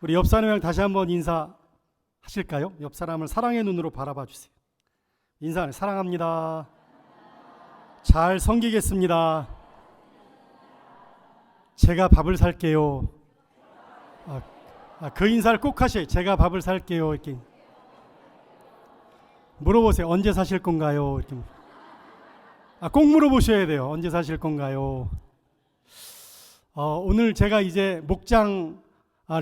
우리 옆 사람이랑 다시 한번 인사하실까요? 옆 사람을 사랑의 눈으로 바라봐 주세요. 인사를 사랑합니다. 잘 섬기겠습니다. 제가 밥을 살게요. 그 인사를 꼭 하셔요. 제가 밥을 살게요. 이렇게 물어보세요. 언제 사실 건가요? 이렇게 꼭 물어보셔야 돼요. 언제 사실 건가요? 오늘 제가 이제 목장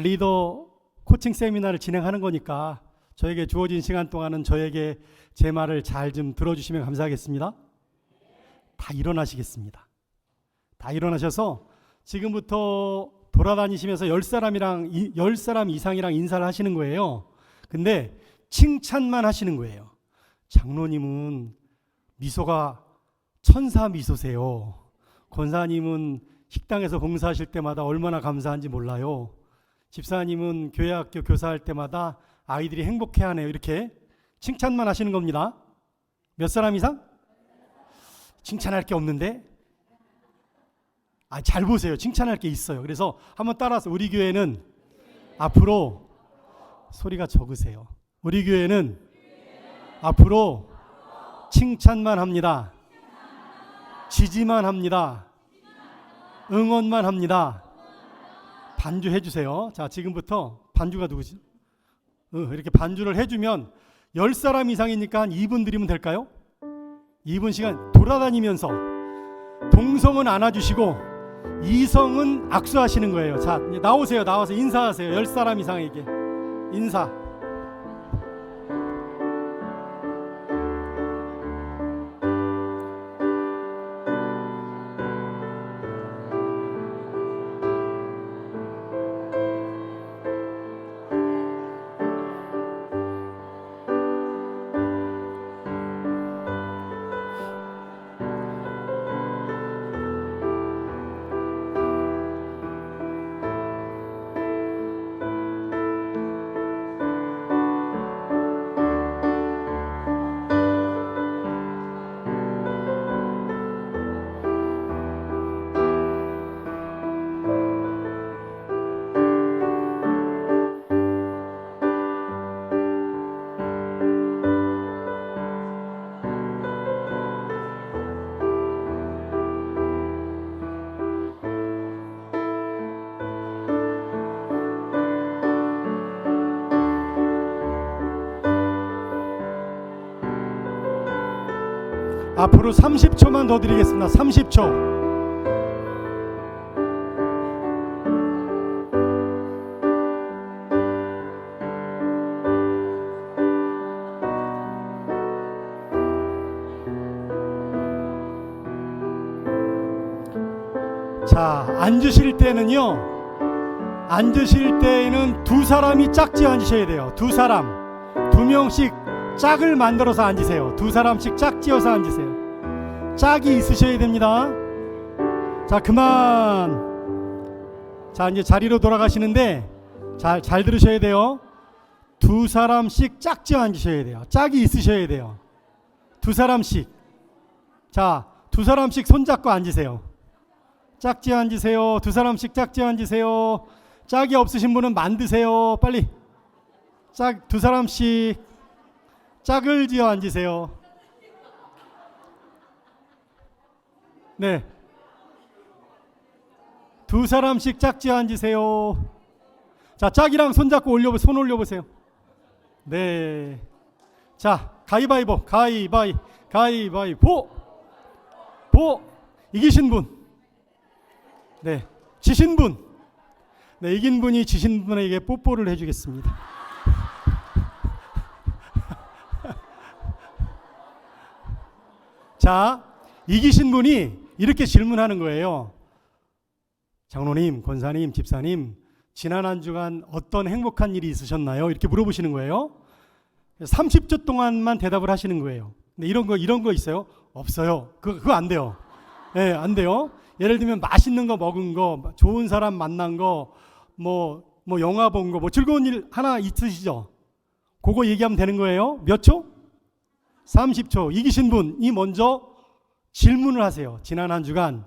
리더 코칭 세미나를 진행하는 거니까 저에게 주어진 시간 동안은 저에게 제 말을 잘 좀 들어주시면 감사하겠습니다. 다 일어나시겠습니다. 다 일어나셔서 지금부터 돌아다니시면서 10사람 이상이랑 인사를 하시는 거예요. 근데 칭찬만 하시는 거예요. 장로님은 미소가 천사 미소세요. 권사님은 식당에서 봉사하실 때마다 얼마나 감사한지 몰라요. 집사님은 교회학교 교사할 때마다 아이들이 행복해하네요. 이렇게 칭찬만 하시는 겁니다. 몇 사람 이상? 칭찬할 게 없는데? 잘 보세요. 칭찬할 게 있어요. 그래서 한번 따라서 우리 교회는 앞으로 소리가 적으세요. 우리 교회는 앞으로 칭찬만 합니다. 지지만 합니다. 응원만 합니다. 반주해 주세요. 자, 지금부터 반주가 누구지? 이렇게 반주를 해주면 10사람 이상이니까 한 2분 드리면 될까요? 2분 시간 돌아다니면서 동성은 안아주시고 이성은 악수하시는 거예요. 자, 나오세요. 나와서 인사하세요. 10사람 이상에게 인사. 앞으로 30초만 더 드리겠습니다. 30초. 자, 앉으실 때는 두 사람이 짝지어 앉으셔야 돼요. 두 사람, 2명씩 짝을 만들어서 앉으세요. 두 사람씩 짝지어서 앉으세요. 짝이 있으셔야 됩니다. 자, 그만. 자, 이제 자리로 돌아가시는데 잘 들으셔야 돼요. 두 사람씩 짝지어 앉으셔야 돼요. 짝이 있으셔야 돼요. 두 사람씩. 자, 두 사람씩 손잡고 앉으세요. 짝지어 앉으세요. 두 사람씩 짝지어 앉으세요. 짝이 없으신 분은 만드세요. 빨리. 두 사람씩 짝을 지어 앉으세요. 네. 두 사람씩 짝지어 앉으세요. 자, 짝이랑 손잡고 손 올려보세요. 네. 자, 가위바위보. 가위바위보. 이기신 분. 네. 지신 분. 네, 이긴 분이 지신 분에게 뽀뽀를 해주겠습니다. 자, 이기신 분이 이렇게 질문하는 거예요. 장로님, 권사님, 집사님, 지난 한 주간 어떤 행복한 일이 있으셨나요? 이렇게 물어보시는 거예요. 30초 동안만 대답을 하시는 거예요. 근데 이런 거 있어요? 없어요. 그거 안 돼요. 네, 안 돼요. 예를 들면 맛있는 거 먹은 거, 좋은 사람 만난 거, 뭐 영화 본 거, 즐거운 일 하나 있으시죠? 그거 얘기하면 되는 거예요. 몇 초? 30초. 이기신 분이 먼저 질문을 하세요. 지난 한 주간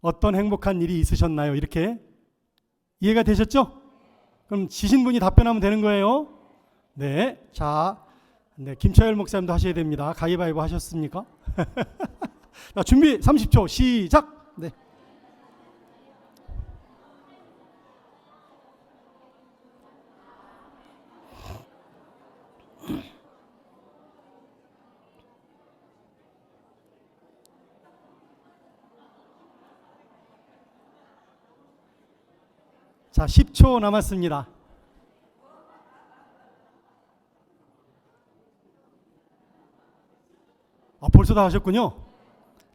어떤 행복한 일이 있으셨나요? 이렇게 이해가 되셨죠? 그럼 지신 분이 답변하면 되는 거예요? 네. 자, 네, 김철 목사님도 하셔야 됩니다. 가위바위보 하셨습니까? 자, 준비 30초 시작. 네. 자, 10초 남았습니다. 아, 벌써 다 하셨군요.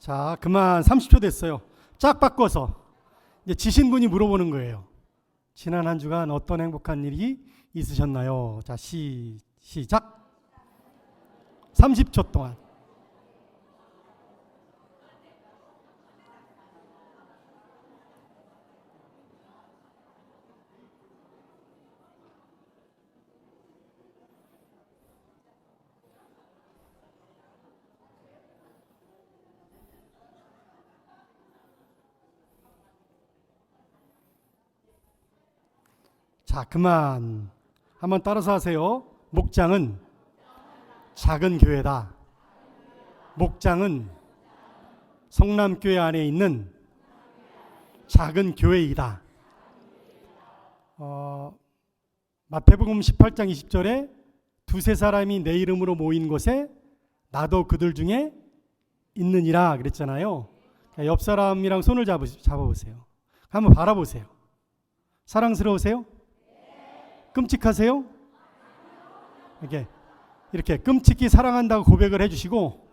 자, 그만 30초 됐어요. 짝 바꿔서 이제 지신 분이 물어보는 거예요. 지난 한 주간 어떤 행복한 일이 있으셨나요? 자, 시작. 30초 동안. 자, 그만. 한번 따라서 하세요. 목장은 작은 교회다. 목장은 성남교회 안에 있는 작은 교회이다. 마태복음 18장 20절에 두세 사람이 내 이름으로 모인 곳에 나도 그들 중에 있느니라 그랬잖아요. 옆 사람이랑 손을 잡아보세요. 한번 바라보세요. 사랑스러우세요? 끔찍하세요? 이렇게 끔찍히 사랑한다고 고백을 해주시고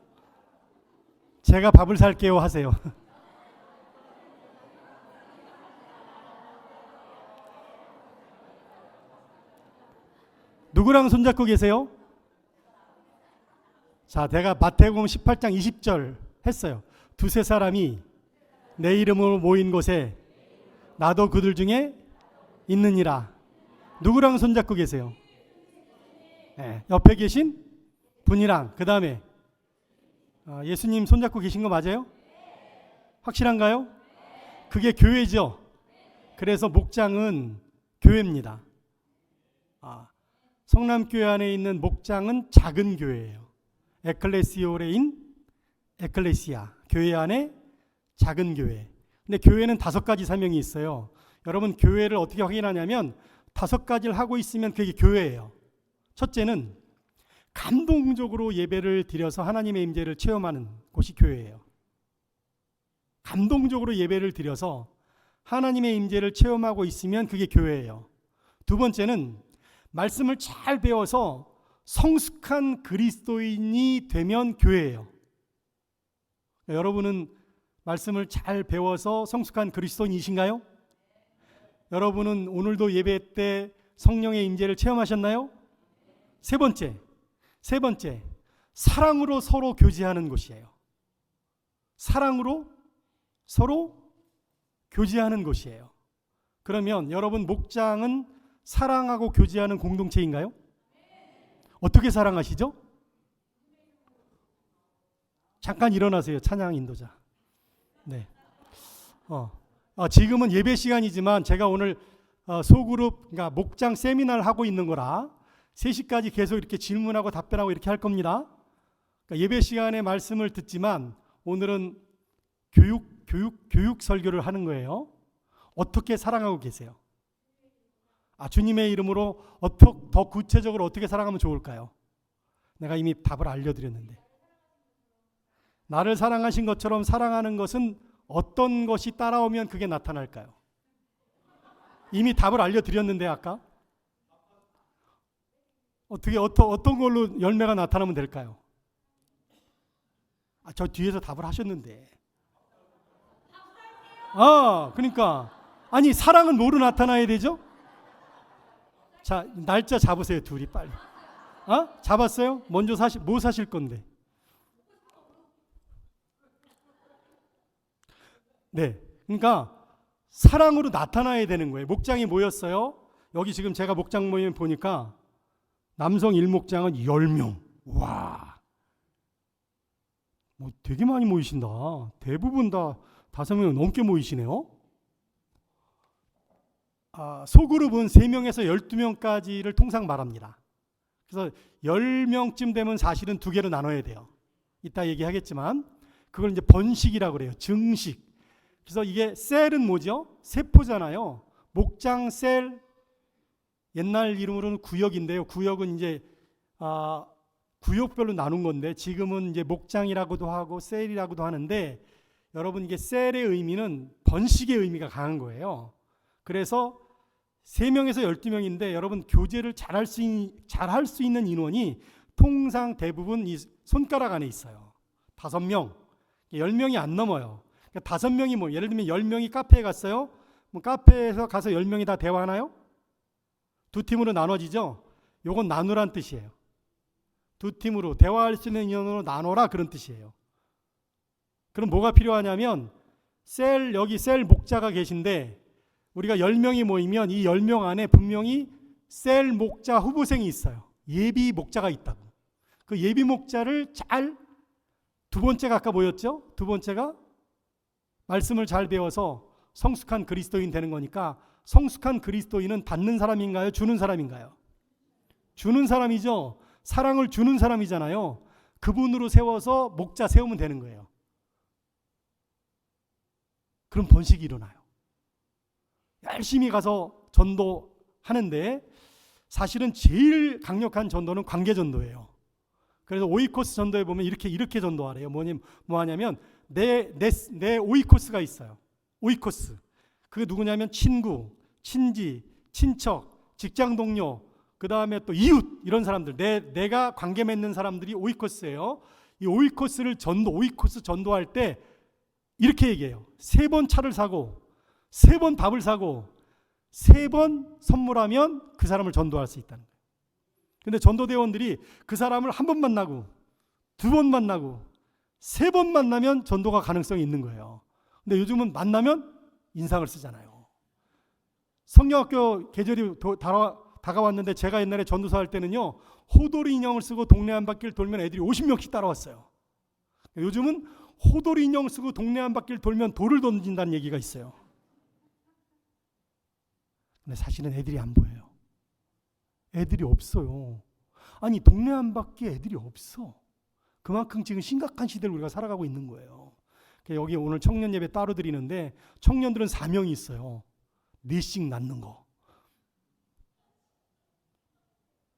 제가 밥을 살게요 하세요. 누구랑 손잡고 계세요? 자, 내가 마태복음 18장 20절 했어요. 두세 사람이 내 이름으로 모인 곳에 나도 그들 중에 있느니라. 누구랑 손잡고 계세요? 네, 옆에 계신 분이랑. 그 다음에 예수님 손잡고 계신 거 맞아요? 확실한가요? 그게 교회죠. 그래서 목장은 교회입니다. 성남교회 안에 있는 목장은 작은 교회예요. 에클레시오레인 에클레시아, 교회 안에 작은 교회. 근데 교회는 5가지 사명이 있어요. 여러분, 교회를 어떻게 확인하냐면 5가지를 하고 있으면 그게 교회예요. 첫째는 감동적으로 예배를 드려서 하나님의 임재를 체험하는 곳이 교회예요. 감동적으로 예배를 드려서 하나님의 임재를 체험하고 있으면 그게 교회예요. 두 번째는 말씀을 잘 배워서 성숙한 그리스도인이 되면 교회예요. 여러분은 말씀을 잘 배워서 성숙한 그리스도인이신가요? 여러분은 오늘도 예배 때 성령의 임재를 체험하셨나요? 세 번째, 사랑으로 서로 교제하는 곳이에요. 사랑으로 서로 교제하는 곳이에요. 그러면 여러분, 목장은 사랑하고 교제하는 공동체인가요? 어떻게 사랑하시죠? 잠깐 일어나세요. 찬양 인도자. 네. 지금은 예배 시간이지만 제가 오늘 소그룹, 그러니까 목장 세미나를 하고 있는 거라 3시까지 계속 이렇게 질문하고 답변하고 이렇게 할 겁니다. 그러니까 예배 시간에 말씀을 듣지만 오늘은 교육 설교를 하는 거예요. 어떻게 사랑하고 계세요? 주님의 이름으로 더 구체적으로 어떻게 사랑하면 좋을까요? 내가 이미 답을 알려드렸는데, 나를 사랑하신 것처럼 사랑하는 것은 어떤 것이 따라오면 그게 나타날까요? 이미 답을 알려드렸는데 아까 어떤 걸로 열매가 나타나면 될까요? 저 뒤에서 답을 하셨는데. 그러니까 아니, 사랑은 뭐로 나타나야 되죠? 자, 날짜 잡으세요, 둘이 빨리. 잡았어요? 먼저 뭐 사실 건데? 네, 그러니까 사랑으로 나타나야 되는 거예요. 목장이 모였어요. 여기 지금 제가 목장 모임 보니까 남성 일목장은 10명. 와, 되게 많이 모이신다. 대부분 다 5명 넘게 모이시네요. 소그룹은 3명에서 12명까지를 통상 말합니다. 그래서 10명쯤 되면 사실은 2개로 나눠야 돼요. 이따 얘기하겠지만 그걸 이제 번식이라고 그래요. 증식. 그래서 이게 셀은 뭐죠? 세포잖아요. 목장, 셀, 옛날 이름으로는 구역인데요. 구역은 이제 구역별로 나눈 건데 지금은 이제 목장이라고도 하고 셀이라고도 하는데 여러분 이게 셀의 의미는 번식의 의미가 강한 거예요. 그래서 3명에서 12명인데 여러분 교제를 잘할 수 있는 인원이 통상 대부분 이 손가락 안에 있어요. 5명, 10명이 안 넘어요. 그러니까 5명이 뭐 예를 들면 10명이 카페에 갔어요. 뭐 카페에서 가서 10명이 다 대화하나요? 2팀으로 나눠지죠. 요건 나누란 뜻이에요. 2팀으로 대화할 수 있는 인원으로 나눠라 그런 뜻이에요. 그럼 뭐가 필요하냐면 여기 셀 목자가 계신데 우리가 10명이 모이면 이 10명 안에 분명히 셀 목자 후보생이 있어요. 예비 목자가 있다고. 그 예비 목자를 두 번째가 아까 뭐였죠? 두 번째가 말씀을 잘 배워서 성숙한 그리스도인 되는 거니까 성숙한 그리스도인은 받는 사람인가요? 주는 사람인가요? 주는 사람이죠. 사랑을 주는 사람이잖아요. 그분으로 세워서 목자 세우면 되는 거예요. 그럼 번식이 일어나요. 열심히 가서 전도하는데 사실은 제일 강력한 전도는 관계 전도예요. 그래서 오이코스 전도에 보면 이렇게 전도하래요. 뭐하냐면 내 오이코스가 있어요. 오이코스. 그게 누구냐면 친구, 친지, 친척, 직장 동료, 그 다음에 또 이웃 이런 사람들, 내가 관계 맺는 사람들이 오이코스예요. 이 오이코스 전도할 때 이렇게 얘기해요. 3번 차를 사고 3번 밥을 사고 3번 선물하면 그 사람을 전도할 수 있다는 거예요. 근데 전도대원들이 그 사람을 한 번 만나고 2번 만나고 3번 만나면 전도가 가능성이 있는 거예요. 근데 요즘은 만나면 인상을 쓰잖아요. 성경학교 계절이 다가왔는데 제가 옛날에 전도사 할 때는요, 호돌이 인형을 쓰고 동네 한 바퀴를 돌면 애들이 50명씩 따라왔어요. 요즘은 호돌이 인형을 쓰고 동네 한 바퀴를 돌면 돌을 던진다는 얘기가 있어요. 근데 사실은 애들이 안 보여요. 애들이 없어요. 아니 동네 한 바퀴 애들이 없어. 그만큼 지금 심각한 시대를 우리가 살아가고 있는 거예요. 여기 오늘 청년 예배 따로 드리는데 청년들은 사명이 있어요. 4씩 낳는 거.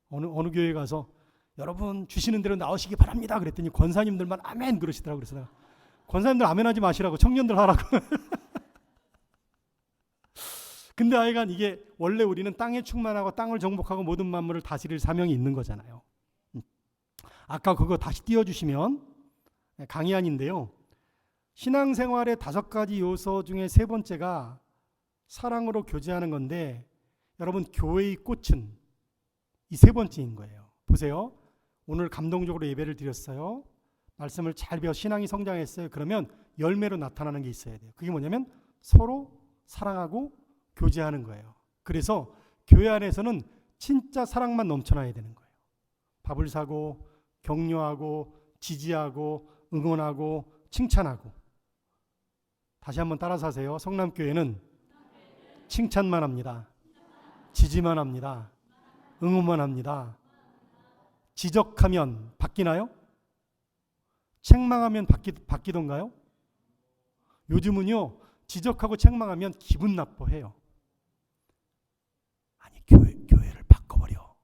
어느 교회에 가서 여러분 주시는 대로 나오시기 바랍니다 그랬더니 권사님들만 아멘 그러시더라고요. 그래서 내가 권사님들 아멘 하지 마시라고 청년들 하라고. 근데 하여간 이게 원래 우리는 땅에 충만하고 땅을 정복하고 모든 만물을 다스릴 사명이 있는 거잖아요. 아까 그거 다시 띄워주시면 강의안인데요. 신앙생활의 5가지 요소 중에 3번째가 사랑으로 교제하는 건데 여러분 교회의 꽃은 이 3번째인 거예요. 보세요. 오늘 감동적으로 예배를 드렸어요. 말씀을 잘 배워 신앙이 성장했어요. 그러면 열매로 나타나는 게 있어야 돼요. 그게 뭐냐면 서로 사랑하고 교제하는 거예요. 그래서 교회 안에서는 진짜 사랑만 넘쳐나야 되는 거예요. 밥을 사고 격려하고 지지하고 응원하고 칭찬하고. 다시 한번 따라서 하세요. 성남교회는 칭찬만 합니다. 지지만 합니다. 응원만 합니다. 지적하면 바뀌나요? 책망하면 바뀌던가요? 요즘은요, 지적하고 책망하면 기분 나빠해요. 아니, 교회를 바꿔버려.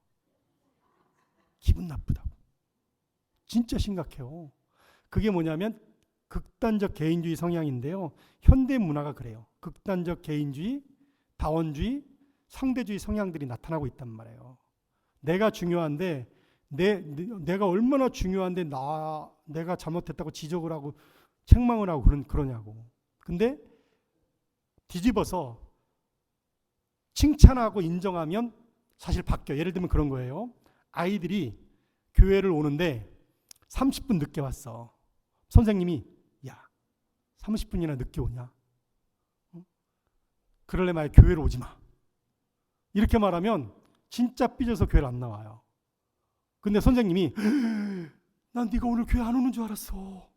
기분 나쁘다고. 진짜 심각해요. 그게 뭐냐면 극단적 개인주의 성향인데요. 현대 문화가 그래요. 극단적 개인주의, 다원주의, 상대주의 성향들이 나타나고 있단 말이에요. 내가 중요한데 내가 얼마나 중요한데 내가 잘못했다고 지적을 하고 책망을 하고 그러냐고. 근데 뒤집어서 칭찬하고 인정하면 사실 바뀌어요. 예를 들면 그런 거예요. 아이들이 교회를 오는데 30분 늦게 왔어. 선생님이 야 30분이나 늦게 오냐? 그럴래 말해 교회를 오지 마. 이렇게 말하면 진짜 삐져서 교회를 안 나와요. 근데 선생님이 난 네가 오늘 교회 안 오는 줄 알았어.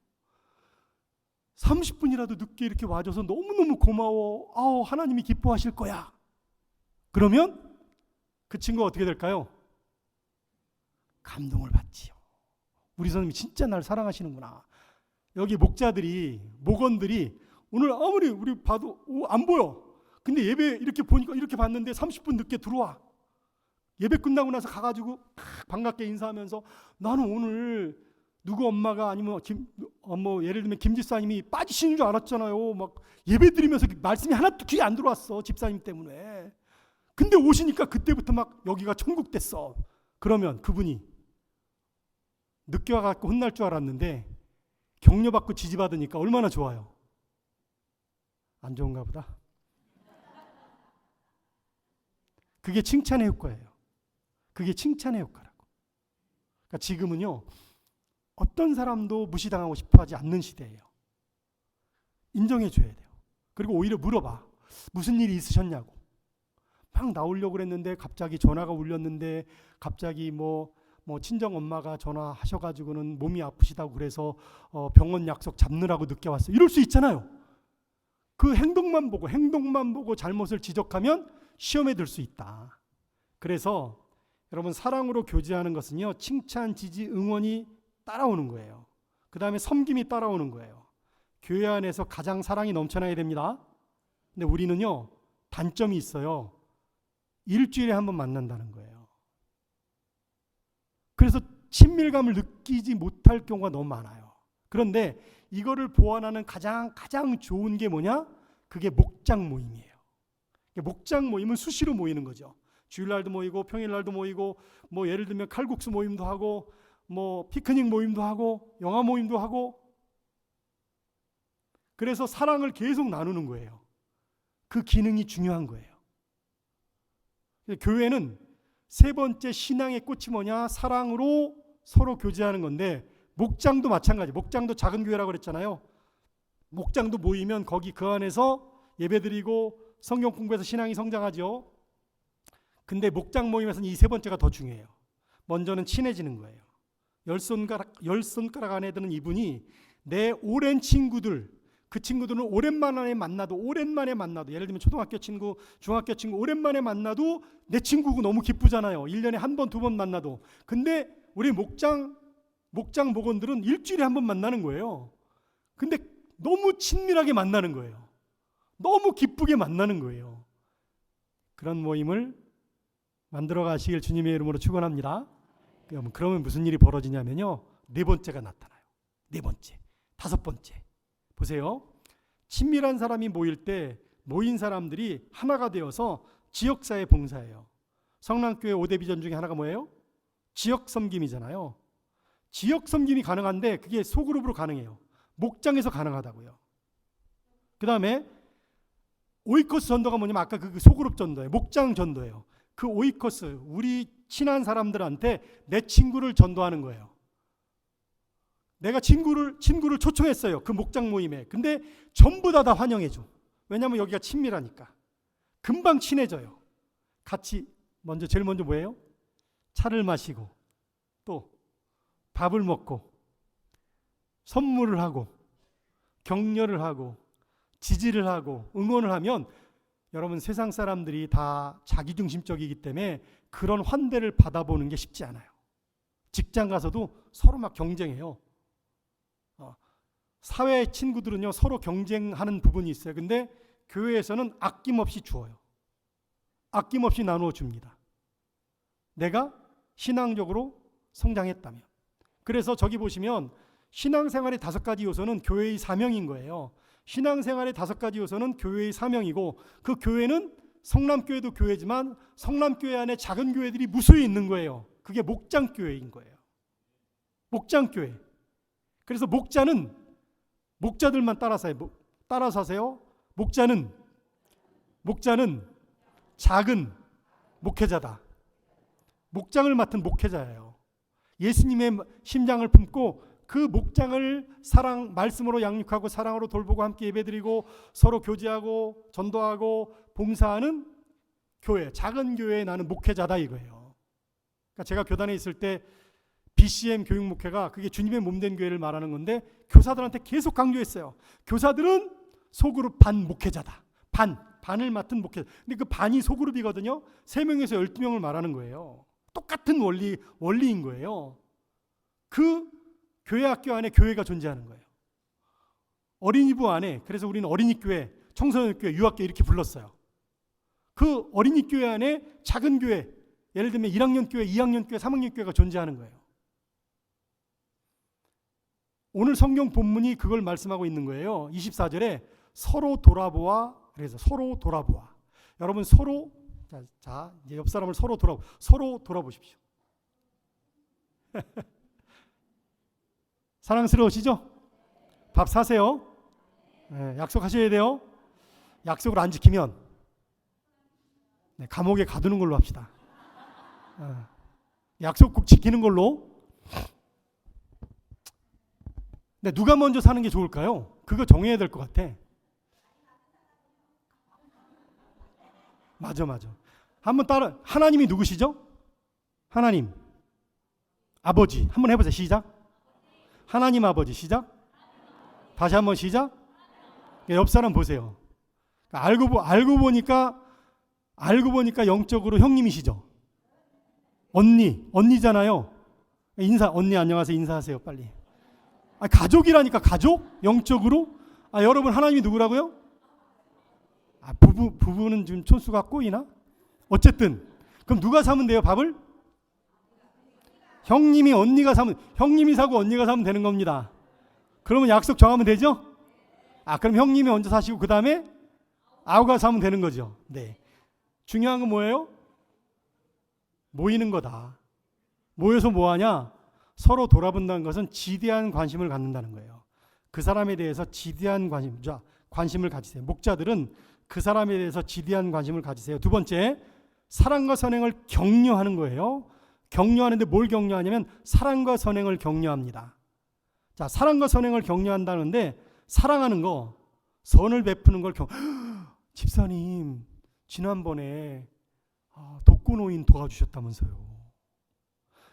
30분이라도 늦게 이렇게 와줘서 너무너무 고마워. 하나님이 기뻐하실 거야. 그러면 그 친구가 어떻게 될까요? 감동을 받지요. 우리 선생님이 진짜 날 사랑하시는구나. 여기 목원들이 오늘 아무리 우리 봐도 안 보여. 근데 예배 이렇게 보니까 이렇게 봤는데 30분 늦게 들어와. 예배 끝나고 나서 가가지고 반갑게 인사하면서 나는 오늘 누구 엄마가 아니면 예를 들면 김집사님이 빠지시는 줄 알았잖아요. 막 예배 드리면서 말씀이 하나도 귀에 안 들어왔어. 집사님 때문에. 근데 오시니까 그때부터 막 여기가 천국 됐어. 그러면 그분이 늦게 와갖고 혼날 줄 알았는데 격려받고 지지받으니까 얼마나 좋아요. 안 좋은가 보다. 그게 칭찬의 효과예요. 그게 칭찬의 효과라고. 그러니까 지금은요, 어떤 사람도 무시당하고 싶어 하지 않는 시대예요. 인정해 줘야 돼요. 그리고 오히려 물어봐. 무슨 일이 있으셨냐고. 막 나오려고 그랬는데 갑자기 전화가 울렸는데 갑자기 친정 엄마가 전화하셔가지고는 몸이 아프시다고 그래서 병원 약속 잡느라고 늦게 왔어요. 이럴 수 있잖아요. 그 행동만 보고 잘못을 지적하면 시험에 들 수 있다. 그래서 여러분 사랑으로 교제하는 것은요, 칭찬, 지지, 응원이 따라오는 거예요. 그 다음에 섬김이 따라오는 거예요. 교회 안에서 가장 사랑이 넘쳐나야 됩니다. 근데 우리는요, 단점이 있어요. 일주일에 한 번 만난다는 거예요. 그래서 친밀감을 느끼지 못할 경우가 너무 많아요. 그런데 이거를 보완하는 가장 좋은 게 뭐냐? 그게 목장 모임이에요. 목장 모임은 수시로 모이는 거죠. 주일날도 모이고 평일날도 모이고 예를 들면 칼국수 모임도 하고 피크닉 모임도 하고 영화 모임도 하고 그래서 사랑을 계속 나누는 거예요. 그 기능이 중요한 거예요. 교회는 세 번째 신앙의 꽃이 뭐냐? 사랑으로 서로 교제하는 건데 목장도 마찬가지. 목장도 작은 교회라고 그랬잖아요. 목장도 모이면 거기 그 안에서 예배드리고 성경 공부해서 신앙이 성장하죠. 근데 목장 모임에서는 이 세 번째가 더 중요해요. 먼저는 친해지는 거예요. 열 손가락 안에 드는 이분이 내 오랜 친구들, 그 친구들은 오랜만에 만나도 예를 들면 초등학교 친구, 중학교 친구 오랜만에 만나도 내 친구고 너무 기쁘잖아요. 1년에 한 번, 두 번 만나도. 근데 우리 목장 목원들은 일주일에 한 번 만나는 거예요. 근데 너무 친밀하게 만나는 거예요. 너무 기쁘게 만나는 거예요. 그런 모임을 만들어 가시길 주님의 이름으로 축원합니다. 그러면 무슨 일이 벌어지냐면요, 네 번째가 나타나요. 네 번째, 다섯 번째. 보세요. 친밀한 사람이 모일 때 모인 사람들이 하나가 되어서 지역사회 봉사해요. 성남교회 5대 비전 중에 하나가 뭐예요? 지역 섬김이잖아요. 지역 섬김이 가능한데 그게 소그룹으로 가능해요. 목장에서 가능하다고요. 그 다음에 오이코스 전도가 뭐냐면 아까 그 소그룹 전도예요. 목장 전도예요. 그 오이코스, 우리 친한 사람들한테 내 친구를 전도하는 거예요. 내가 친구를 초청했어요. 그 목장 모임에. 근데 전부 다 환영해줘. 왜냐하면 여기가 친밀하니까. 금방 친해져요. 같이 제일 먼저 뭐예요? 차를 마시고 또 밥을 먹고 선물을 하고 격려를 하고 지지를 하고 응원을 하면 여러분 세상 사람들이 다 자기중심적이기 때문에 그런 환대를 받아보는 게 쉽지 않아요. 직장 가서도 서로 막 경쟁해요. 사회 친구들은요 서로 경쟁하는 부분이 있어요. 근데 교회에서는 아낌없이 주어요. 아낌없이 나누어 줍니다. 내가 신앙적으로 성장했다면. 그래서 저기 보시면 신앙생활의 5가지 요소는 교회의 사명인 거예요. 신앙생활의 5가지 요소는 교회의 사명이고 그 교회는 성남교회도 교회지만 성남교회 안에 작은 교회들이 무수히 있는 거예요. 그게 목장교회인 거예요. 목장교회. 그래서 목자들만 따라서 하세요. 목자는 작은 목회자다. 목장을 맡은 목회자예요. 예수님의 심장을 품고 그 목장을 말씀으로 양육하고 사랑으로 돌보고 함께 예배드리고 서로 교제하고 전도하고 봉사하는 교회, 작은 교회에 나는 목회자다 이거예요. 그러니까 제가 교단에 있을 때 BCM 교육 목회가 그게 주님의 몸된 교회를 말하는 건데 교사들한테 계속 강조했어요. 교사들은 소그룹 반 목회자다. 반. 반을 맡은 목회. 근데 그 반이 소그룹이거든요. 3명에서 12명을 말하는 거예요. 똑같은 원리인 거예요. 그 교회 학교 안에 교회가 존재하는 거예요. 어린이부 안에, 그래서 우리는 어린이교회, 청소년교회, 유학교회 이렇게 불렀어요. 그 어린이교회 안에 작은 교회, 예를 들면 1학년 교회, 2학년 교회, 3학년 교회가 존재하는 거예요. 오늘 성경 본문이 그걸 말씀하고 있는 거예요. 24절에 서로 돌아보아, 그래서 서로 돌아보아. 여러분 서로, 자 이제 옆 사람을 서로 돌아보십시오. 사랑스러우시죠? 밥 사세요. 네, 약속하셔야 돼요. 약속을 안 지키면 감옥에 가두는 걸로 합시다. 약속 꼭 지키는 걸로. 근데 누가 먼저 사는 게 좋을까요? 그거 정해야 될 것 같아. 맞아. 한번 따라. 하나님이 누구시죠? 하나님 아버지. 한번 해보세요. 시작. 하나님 아버지. 시작. 다시 한번 시작. 옆 사람 보세요. 알고 보니까 영적으로 형님이시죠. 언니잖아요. 언니 안녕하세요. 인사하세요 빨리. 가족이라니까. 가족? 영적으로? 여러분 하나님이 누구라고요? 부부는 지금 촌수가 꼬이나? 어쨌든 그럼 누가 사면 돼요 밥을? 형님이 사고 언니가 사면 되는 겁니다. 그러면 약속 정하면 되죠? 그럼 형님이 먼저 사시고 그 다음에 아우가 사면 되는 거죠. 네. 중요한 건 뭐예요? 모이는 거다. 모여서 뭐하냐? 서로 돌아본다는 것은 지대한 관심을 갖는다는 거예요. 그 사람에 대해서 지대한 관심을 가지세요. 목자들은 그 사람에 대해서 지대한 관심을 가지세요. 두 번째, 사랑과 선행을 격려하는 거예요. 격려하는데 뭘 격려하냐면 사랑과 선행을 격려합니다. 자, 사랑과 선행을 격려한다는데 사랑하는 거, 선을 베푸는 걸 집사님 지난번에 독거노인 도와주셨다면서요.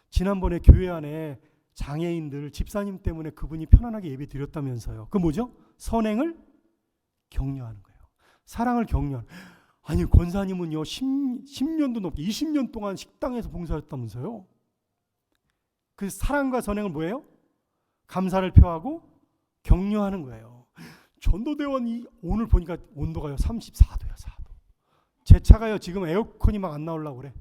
지난번에 교회 안에 장애인들 집사님 때문에 그분이 편안하게 예배 드렸다면서요. 그 뭐죠? 선행을 격려하는 거예요. 사랑을 격려하는. 아니 권사님은요 10년도 넘게 20년 동안 식당에서 봉사했다면서요. 그 사랑과 선행을 뭐예요? 감사를 표하고 격려하는 거예요. 전도대원이 오늘 보니까 온도가요 34도야 4도. 제 차가요 지금 에어컨이 막 안 나오려고 그래.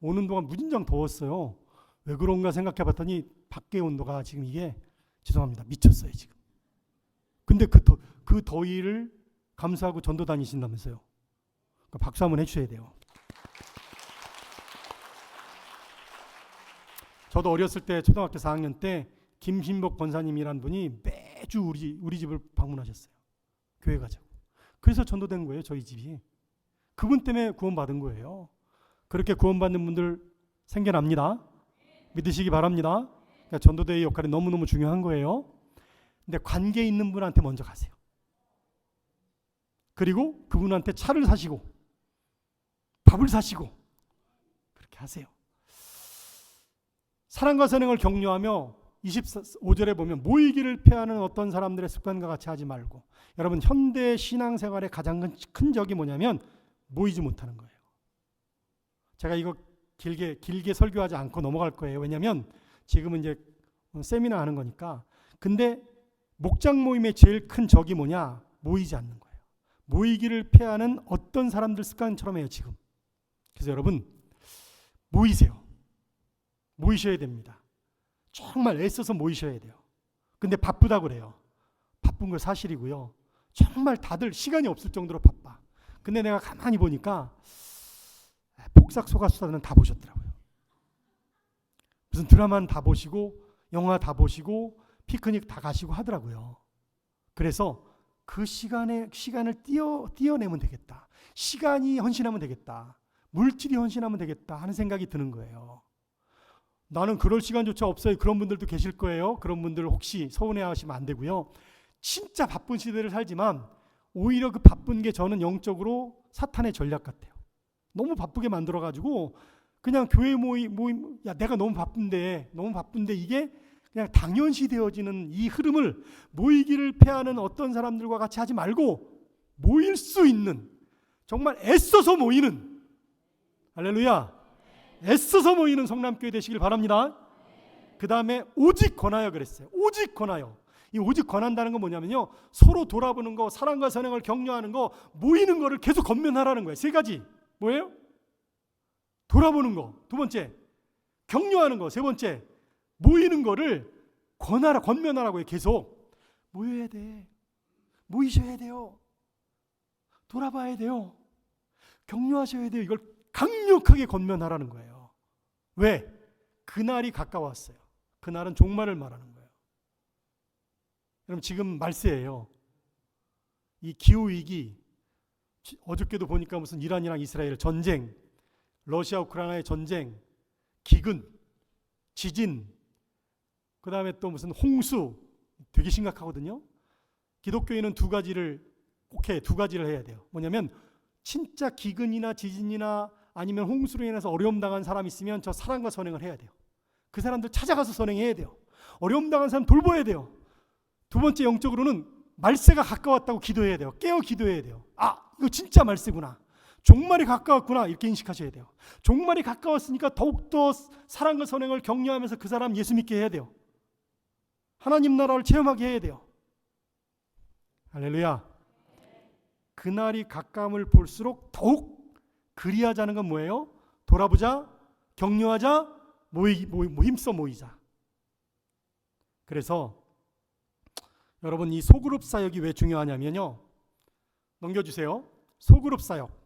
오는 동안 무진장 더웠어요. 왜 그런가 생각해 봤더니 밖에 온도가 지금 이게 죄송합니다 미쳤어요 지금. 근데 그 더위를 감수하고 전도 다니신다면서요. 그러니까 박수 한번 해주셔야 돼요. 저도 어렸을 때 초등학교 4학년 때 김신복 권사님이란 분이 매주 우리 집을 방문하셨어요. 교회 가자고. 그래서 전도된 거예요 저희 집이. 그분 때문에 구원받은 거예요. 그렇게 구원받는 분들 생겨납니다. 믿으시기 바랍니다. 그러니까 전도대의 역할이 너무너무 중요한 거예요. 근데 관계 있는 분한테 먼저 가세요. 그리고 그분한테 차를 사시고 밥을 사시고 그렇게 하세요. 사랑과 선행을 격려하며 25절에 보면 모이기를 피하는 어떤 사람들의 습관과 같이 하지 말고. 여러분 현대 신앙생활의 가장 큰 적이 뭐냐면 모이지 못하는 거예요. 제가 이거 길게 설교하지 않고 넘어갈 거예요. 왜냐하면 지금은 이제 세미나 하는 거니까. 근데 목장 모임의 제일 큰 적이 뭐냐? 모이지 않는 거예요. 모이기를 피하는 어떤 사람들 습관처럼 해요 지금. 그래서 여러분 모이세요. 모이셔야 됩니다. 정말 애써서 모이셔야 돼요. 근데 바쁘다고 그래요. 바쁜 거 사실이고요. 정말 다들 시간이 없을 정도로 바빠. 근데 내가 가만히 보니까 복삭 소가수다는 다 보셨더라고요. 무슨 드라마는 다 보시고 영화 다 보시고 피크닉 다 가시고 하더라고요. 그래서 그 시간을 띄어내면 되겠다. 시간이 헌신하면 되겠다. 물질이 헌신하면 되겠다 하는 생각이 드는 거예요. 나는 그럴 시간조차 없어요. 그런 분들도 계실 거예요. 그런 분들 혹시 서운해하시면 안 되고요. 진짜 바쁜 시대를 살지만 오히려 그 바쁜 게 저는 영적으로 사탄의 전략 같아요. 너무 바쁘게 만들어가지고 그냥 교회 모임 야 내가 너무 바쁜데 이게 그냥 당연시 되어지는 이 흐름을 모이기를 패하는 어떤 사람들과 같이 하지 말고 모일 수 있는 정말 애써서 모이는, 할렐루야, 애써서 모이는 성남교회 되시길 바랍니다. 그 다음에 오직 권하여 그랬어요. 오직 권하여. 이 오직 권한다는 건 뭐냐면요, 서로 돌아보는 거, 사랑과 선행을 격려하는 거, 모이는 거를 계속 권면하라는 거예요. 세 가지. 뭐예요? 돌아보는 거. 두 번째, 격려하는 거. 세 번째, 모이는 거를 권하라, 권면하라고요. 계속 모여야 돼, 모이셔야 돼요, 돌아봐야 돼요, 격려하셔야 돼요. 이걸 강력하게 권면하라는 거예요. 왜? 그날이 가까웠어요. 그날은 종말을 말하는 거예요. 여러분, 지금 말세예요. 이 기후위기, 어저께도 보니까 무슨 이란이랑 이스라엘 전쟁, 러시아 우크라이나의 전쟁, 기근, 지진, 그 다음에 또 무슨 홍수, 되게 심각하거든요. 기독교인은 두 가지를 꼭 해. 두 가지를 해야 돼요. 뭐냐면 진짜 기근이나 지진이나 아니면 홍수로 인해서 어려움 당한 사람 있으면 저 사랑과 선행을 해야 돼요. 그 사람들 찾아가서 선행해야 돼요. 어려움 당한 사람 돌봐야 돼요. 두 번째, 영적으로는 말세가 가까웠다고 기도해야 돼요. 깨어 기도해야 돼요. 아, 이거 진짜 말세구나, 종말이 가까웠구나, 이렇게 인식하셔야 돼요. 종말이 가까웠으니까 더욱더 사랑과 선행을 격려하면서 그 사람 예수 믿게 해야 돼요. 하나님 나라를 체험하게 해야 돼요. 할렐루야. 그날이 가까움을 볼수록 더욱 그리하자는 건 뭐예요? 돌아보자, 격려하자, 힘써 모이자. 그래서 여러분, 이 소그룹 사역이 왜 중요하냐면요, 넘겨주세요. 소그룹 사역.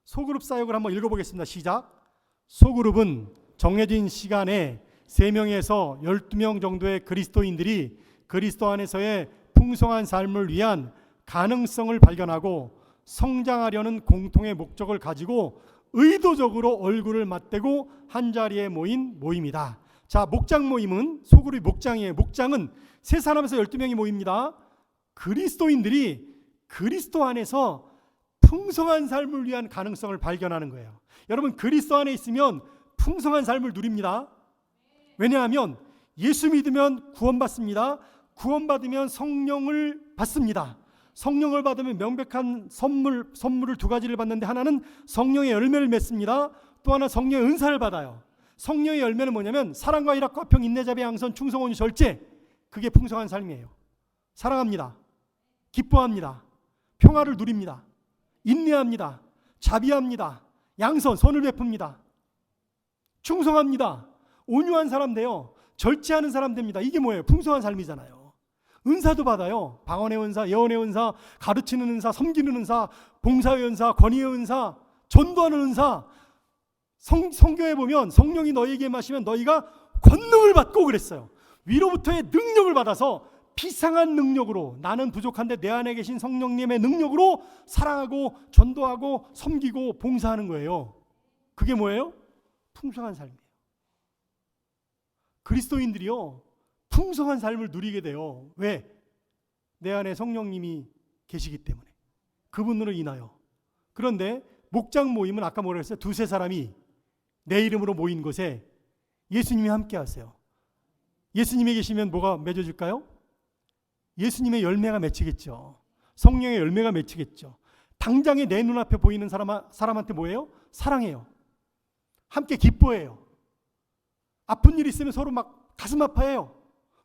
소그룹 사역을 한번 읽어보겠습니다. 시작. 소그룹은 정해진 시간에 3명에서 12명 정도의 그리스도인들이 그리스도 안에서의 풍성한 삶을 위한 가능성을 발견하고 성장하려는 공통의 목적을 가지고 의도적으로 얼굴을 맞대고 한자리에 모인 모임이다. 자, 목장 모임은, 소그룹이 목장이에요. 목장은 3사람에서 12명이 모입니다. 그리스도인들이 그리스도 안에서 풍성한 삶을 위한 가능성을 발견하는 거예요. 여러분, 그리스도 안에 있으면 풍성한 삶을 누립니다. 왜냐하면 예수 믿으면 구원받습니다. 구원받으면 성령을 받습니다. 성령을 받으면 명백한 선물을 두 가지를 받는데, 하나는 성령의 열매를 맺습니다. 또 하나 성령의 은사를 받아요. 성령의 열매는 뭐냐면 사랑과 희락과 화평, 인내, 자비, 양선, 충성, 온유, 절제. 그게 풍성한 삶이에요. 사랑합니다. 기뻐합니다. 평화를 누립니다. 인내합니다. 자비합니다. 양선, 선을 베풉니다. 충성합니다. 온유한 사람 돼요. 절제하는 사람 됩니다. 이게 뭐예요? 풍성한 삶이잖아요. 은사도 받아요. 방언의 은사, 예언의 은사, 가르치는 은사, 섬기는 은사, 봉사의 은사, 권위의 은사, 전도하는 은사. 성경에 보면 성령이 너희에게 임하시면 너희가 권능을 받고 그랬어요. 위로부터의 능력을 받아서 비상한 능력으로, 나는 부족한데 내 안에 계신 성령님의 능력으로 사랑하고 전도하고 섬기고 봉사하는 거예요. 그게 뭐예요? 풍성한 삶이에요. 그리스도인들이요, 풍성한 삶을 누리게 돼요. 왜? 내 안에 성령님이 계시기 때문에, 그분으로 인하여. 그런데 목장 모임은 아까 뭐라 했어요? 2-3사람이 내 이름으로 모인 곳에 예수님이 함께 하세요. 예수님이 계시면 뭐가 맺어질까요? 예수님의 열매가 맺히겠죠. 성령의 열매가 맺히겠죠. 당장에 내 눈앞에 보이는 사람한테 뭐예요? 사랑해요. 함께 기뻐해요. 아픈 일 있으면 서로 막 가슴 아파해요.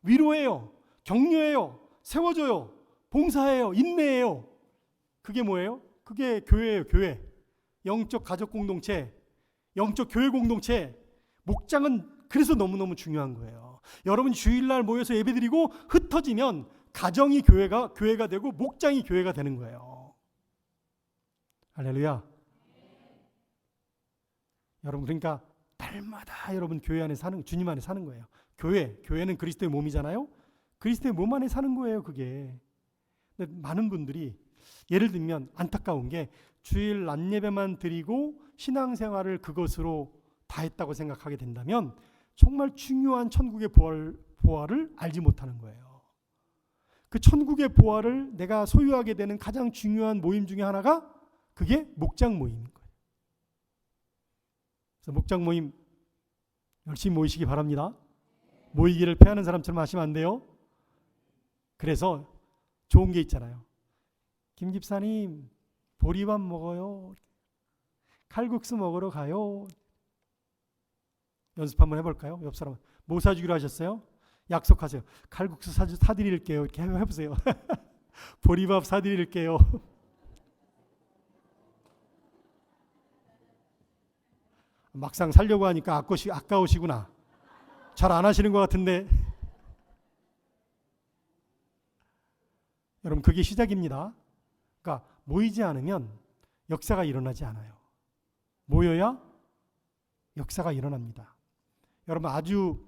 위로해요. 격려해요. 세워줘요. 봉사해요. 인내해요. 그게 뭐예요? 그게 교회예요. 교회. 영적 가족 공동체, 영적 교회 공동체. 목장은 그래서 너무너무 중요한 거예요. 여러분, 주일날 모여서 예배드리고 흩어지면 가정이 교회가 되고 목장이 교회가 되는 거예요. 할렐루야. 여러분, 그러니까 날마다 여러분 교회 안에 사는, 주님 안에 사는 거예요. 교회는 그리스도의 몸이잖아요. 그리스도의 몸 안에 사는 거예요, 그게. 근데 많은 분들이, 예를 들면 안타까운 게, 주일 낮 예배만 드리고 신앙생활을 그것으로 다 했다고 생각하게 된다면 정말 중요한 천국의 보화를 알지 못하는 거예요. 그 천국의 보화를 내가 소유하게 되는 가장 중요한 모임 중에 하나가 그게 목장 모임인 거예요. 그래서 목장 모임 열심히 모이시기 바랍니다. 모이기를 패하는 사람처럼 하시면 안 돼요. 그래서 좋은 게 있잖아요. 김 집사님, 보리밥 먹어요. 칼국수 먹으러 가요. 연습 한번 해볼까요? 옆 사람 뭐 사주기로 하셨어요? 약속하세요. 칼국수 사드릴게요. 이렇게 해보세요. 보리밥 사드릴게요. 막상 살려고 하니까 아까우시구나. 잘 안 하시는 것 같은데. 여러분, 그게 시작입니다. 그러니까 모이지 않으면 역사가 일어나지 않아요. 모여야 역사가 일어납니다. 여러분, 아주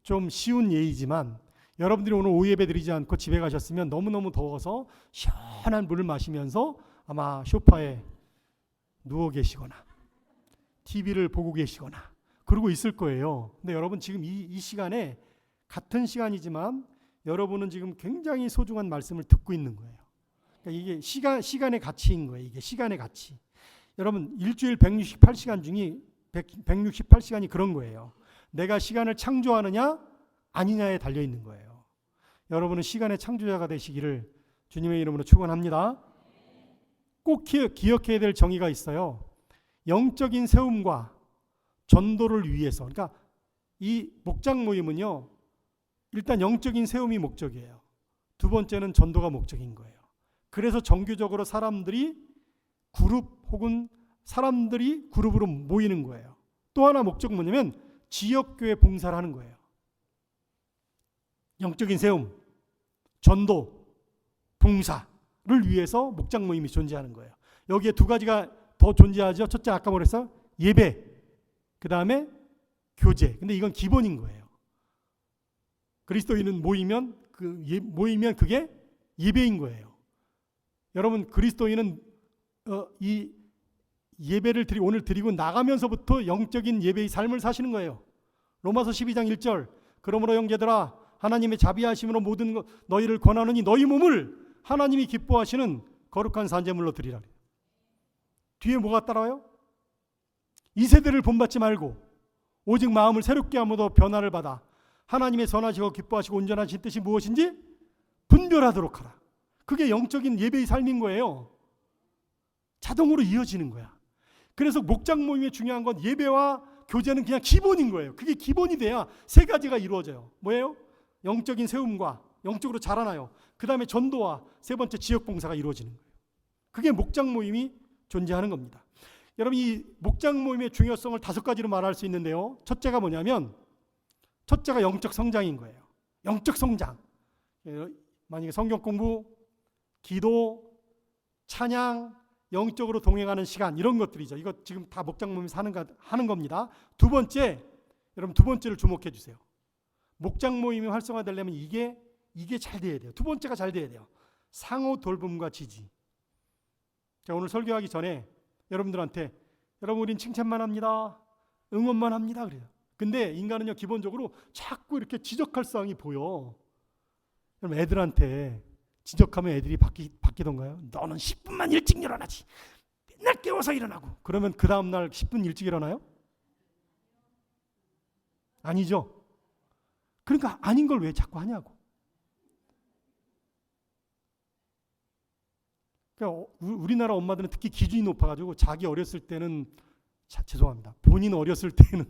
좀 쉬운 예이지만 여러분들이 오늘 오예배 드리지 않고 집에 가셨으면 너무너무 더워서 시원한 물을 마시면서 아마 소파에 누워 계시거나 TV를 보고 계시거나 그러고 있을 거예요. 근데 여러분, 지금 이 시간에 같은 시간이지만 여러분은 지금 굉장히 소중한 말씀을 듣고 있는 거예요. 그러니까 이게 시간의 가치인 거예요. 이게 시간의 가치. 여러분, 일주일 168시간 중에 168시간이 그런 거예요. 내가 시간을 창조하느냐 아니냐에 달려 있는 거예요. 여러분은 시간의 창조자가 되시기를 주님의 이름으로 축원합니다. 꼭 기억해야 될 정의가 있어요. 영적인 세움과 전도를 위해서. 그러니까 이 목장 모임은요, 일단 영적인 세움이 목적이에요. 두 번째는 전도가 목적인 거예요. 그래서 정규적으로 사람들이 혹은 사람들이 그룹으로 모이는 거예요. 또 하나 목적은 뭐냐면 지역교회 봉사를 하는 거예요. 영적인 세움, 전도, 봉사를 위해서 목장 모임이 존재하는 거예요. 여기에 두 가지가 더 존재하죠. 첫째, 아까 뭐랬어요? 예배, 그 다음에 교제. 근데 이건 기본인 거예요. 그리스도인은 모이면 그게 예배인 거예요. 여러분, 그리스도인은 이 예배를 오늘 드리고 나가면서부터 영적인 예배의 삶을 사시는 거예요. 로마서 12장 1절. 그러므로 형제들아, 하나님의 자비하심으로 모든 너희를 권하노니 너희 몸을 하나님이 기뻐하시는 거룩한 산제물로 드리라. 뒤에 뭐가 따라와요? 이 세대를 본받지 말고 오직 마음을 새롭게 함으로 변화를 받아 하나님의 선하시고 기뻐하시고 온전하신 뜻이 무엇인지 분별하도록 하라. 그게 영적인 예배의 삶인 거예요. 자동으로 이어지는 거야. 그래서 목장 모임의 중요한 건 예배와 교제는 그냥 기본인 거예요. 그게 기본이 돼야 세 가지가 이루어져요. 뭐예요? 영적인 세움과 영적으로 자라나요. 그 다음에 전도와 세 번째 지역 봉사가 이루어지는 거예요. 그게 목장 모임이 존재하는 겁니다. 여러분, 이 목장 모임의 중요성을 5가지로 말할 수 있는데요. 첫째가 뭐냐면, 첫째가 영적 성장인 거예요. 영적 성장. 만약에 성경 공부, 기도, 찬양, 영적으로 동행하는 시간, 이런 것들이죠. 이거 지금 다 목장 모임에서 하는 겁니다. 두 번째, 여러분, 두 번째를 주목해 주세요. 목장 모임이 활성화되려면 이게 잘 돼야 돼요. 두 번째가 잘 돼야 돼요. 상호 돌봄과 지지. 자, 오늘 설교하기 전에 여러분들한테 여러분, 우린 칭찬만 합니다. 응원만 합니다. 그래요. 근데 인간은요, 기본적으로 자꾸 이렇게 지적할 사항이 보여. 그럼 애들한테 지적하면 애들이 바뀌던가요? 너는 10분만 일찍 일어나지. 맨날 깨워서 일어나고. 그러면 그 다음날 10분 일찍 일어나요? 아니죠. 그러니까 아닌 걸 왜 자꾸 하냐고. 그러니까 우리나라 엄마들은 특히 기준이 높아가지고 자기 어렸을 때는 죄송합니다. 본인 어렸을 때는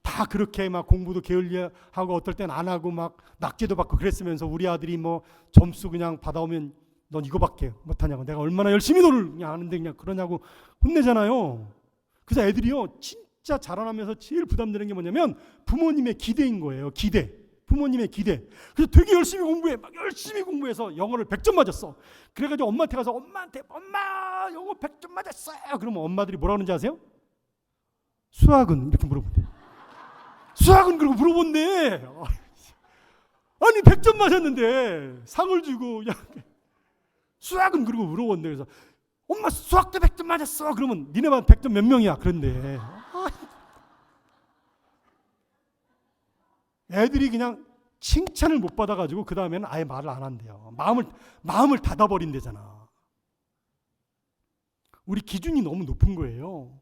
다 그렇게 막 공부도 게을리하고 어떨 땐 안 하고 막 낙제도 받고 그랬으면서 우리 아들이 뭐 점수 그냥 받아오면 넌 이거밖에 못하냐고, 내가 얼마나 열심히 그냥 하는데 그냥 그러냐고 혼내잖아요. 그래서 애들이요, 진짜 자라나면서 제일 부담되는 게 뭐냐면 부모님의 기대인 거예요. 기대. 부모님의 기대. 그래서 되게 열심히 공부해. 막 열심히 공부해서 영어를 100점 맞았어. 그래가지고 엄마한테 가서 엄마 영어 100점 맞았어요. 그러면 엄마들이 뭐라 그러는지 아세요? 수학은? 이렇게 물어본대. 수학은? 그러고 물어본대. 아니 100점 맞았는데 상을 주고 수학은? 그러고 물어본대. 그래서 엄마 수학도 100점 맞았어. 그러면 니네만 100점 몇 명이야? 그런데 애들이 그냥 칭찬을 못 받아가지고 그 다음에는 아예 말을 안 한대요. 마음을 닫아버린대잖아. 우리 기준이 너무 높은 거예요.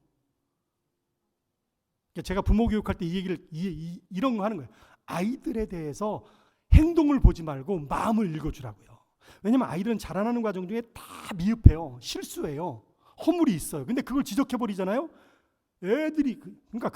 제가 부모 교육할 때 이 얘기를 이런 거 하는 거예요. 아이들에 대해서 행동을 보지 말고 마음을 읽어주라고요. 왜냐면 아이들은 자라나는 과정 중에 다 미흡해요. 실수해요. 허물이 있어요. 근데 그걸 지적해버리잖아요. 애들이 그러니까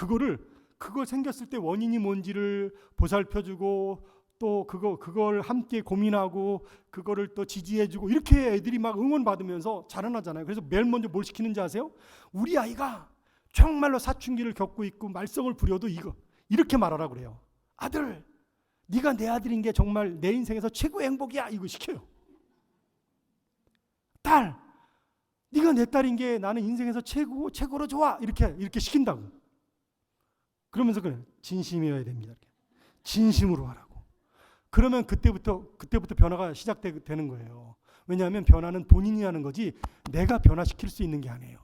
그거 생겼을 때 원인이 뭔지를 보살펴주고 또 그걸 함께 고민하고 그거를 또 지지해주고 이렇게 애들이 막 응원받으면서 자라나잖아요. 그래서 맨 먼저 뭘 시키는지 아세요? 우리 아이가 정말로 사춘기를 겪고 있고 말썽을 부려도 이렇게 말하라 그래요. 아들, 네가 내 아들인 게 정말 내 인생에서 최고의 행복이야. 이거 시켜요. 딸, 네가 내 딸인 게 나는 인생에서 최고로 좋아. 이렇게 시킨다고. 그러면서 그래, 진심이어야 됩니다. 진심으로 하라고. 그러면 그때부터 변화가 시작되는 거예요. 왜냐하면 변화는 본인이 하는 거지 내가 변화시킬 수 있는 게 아니에요.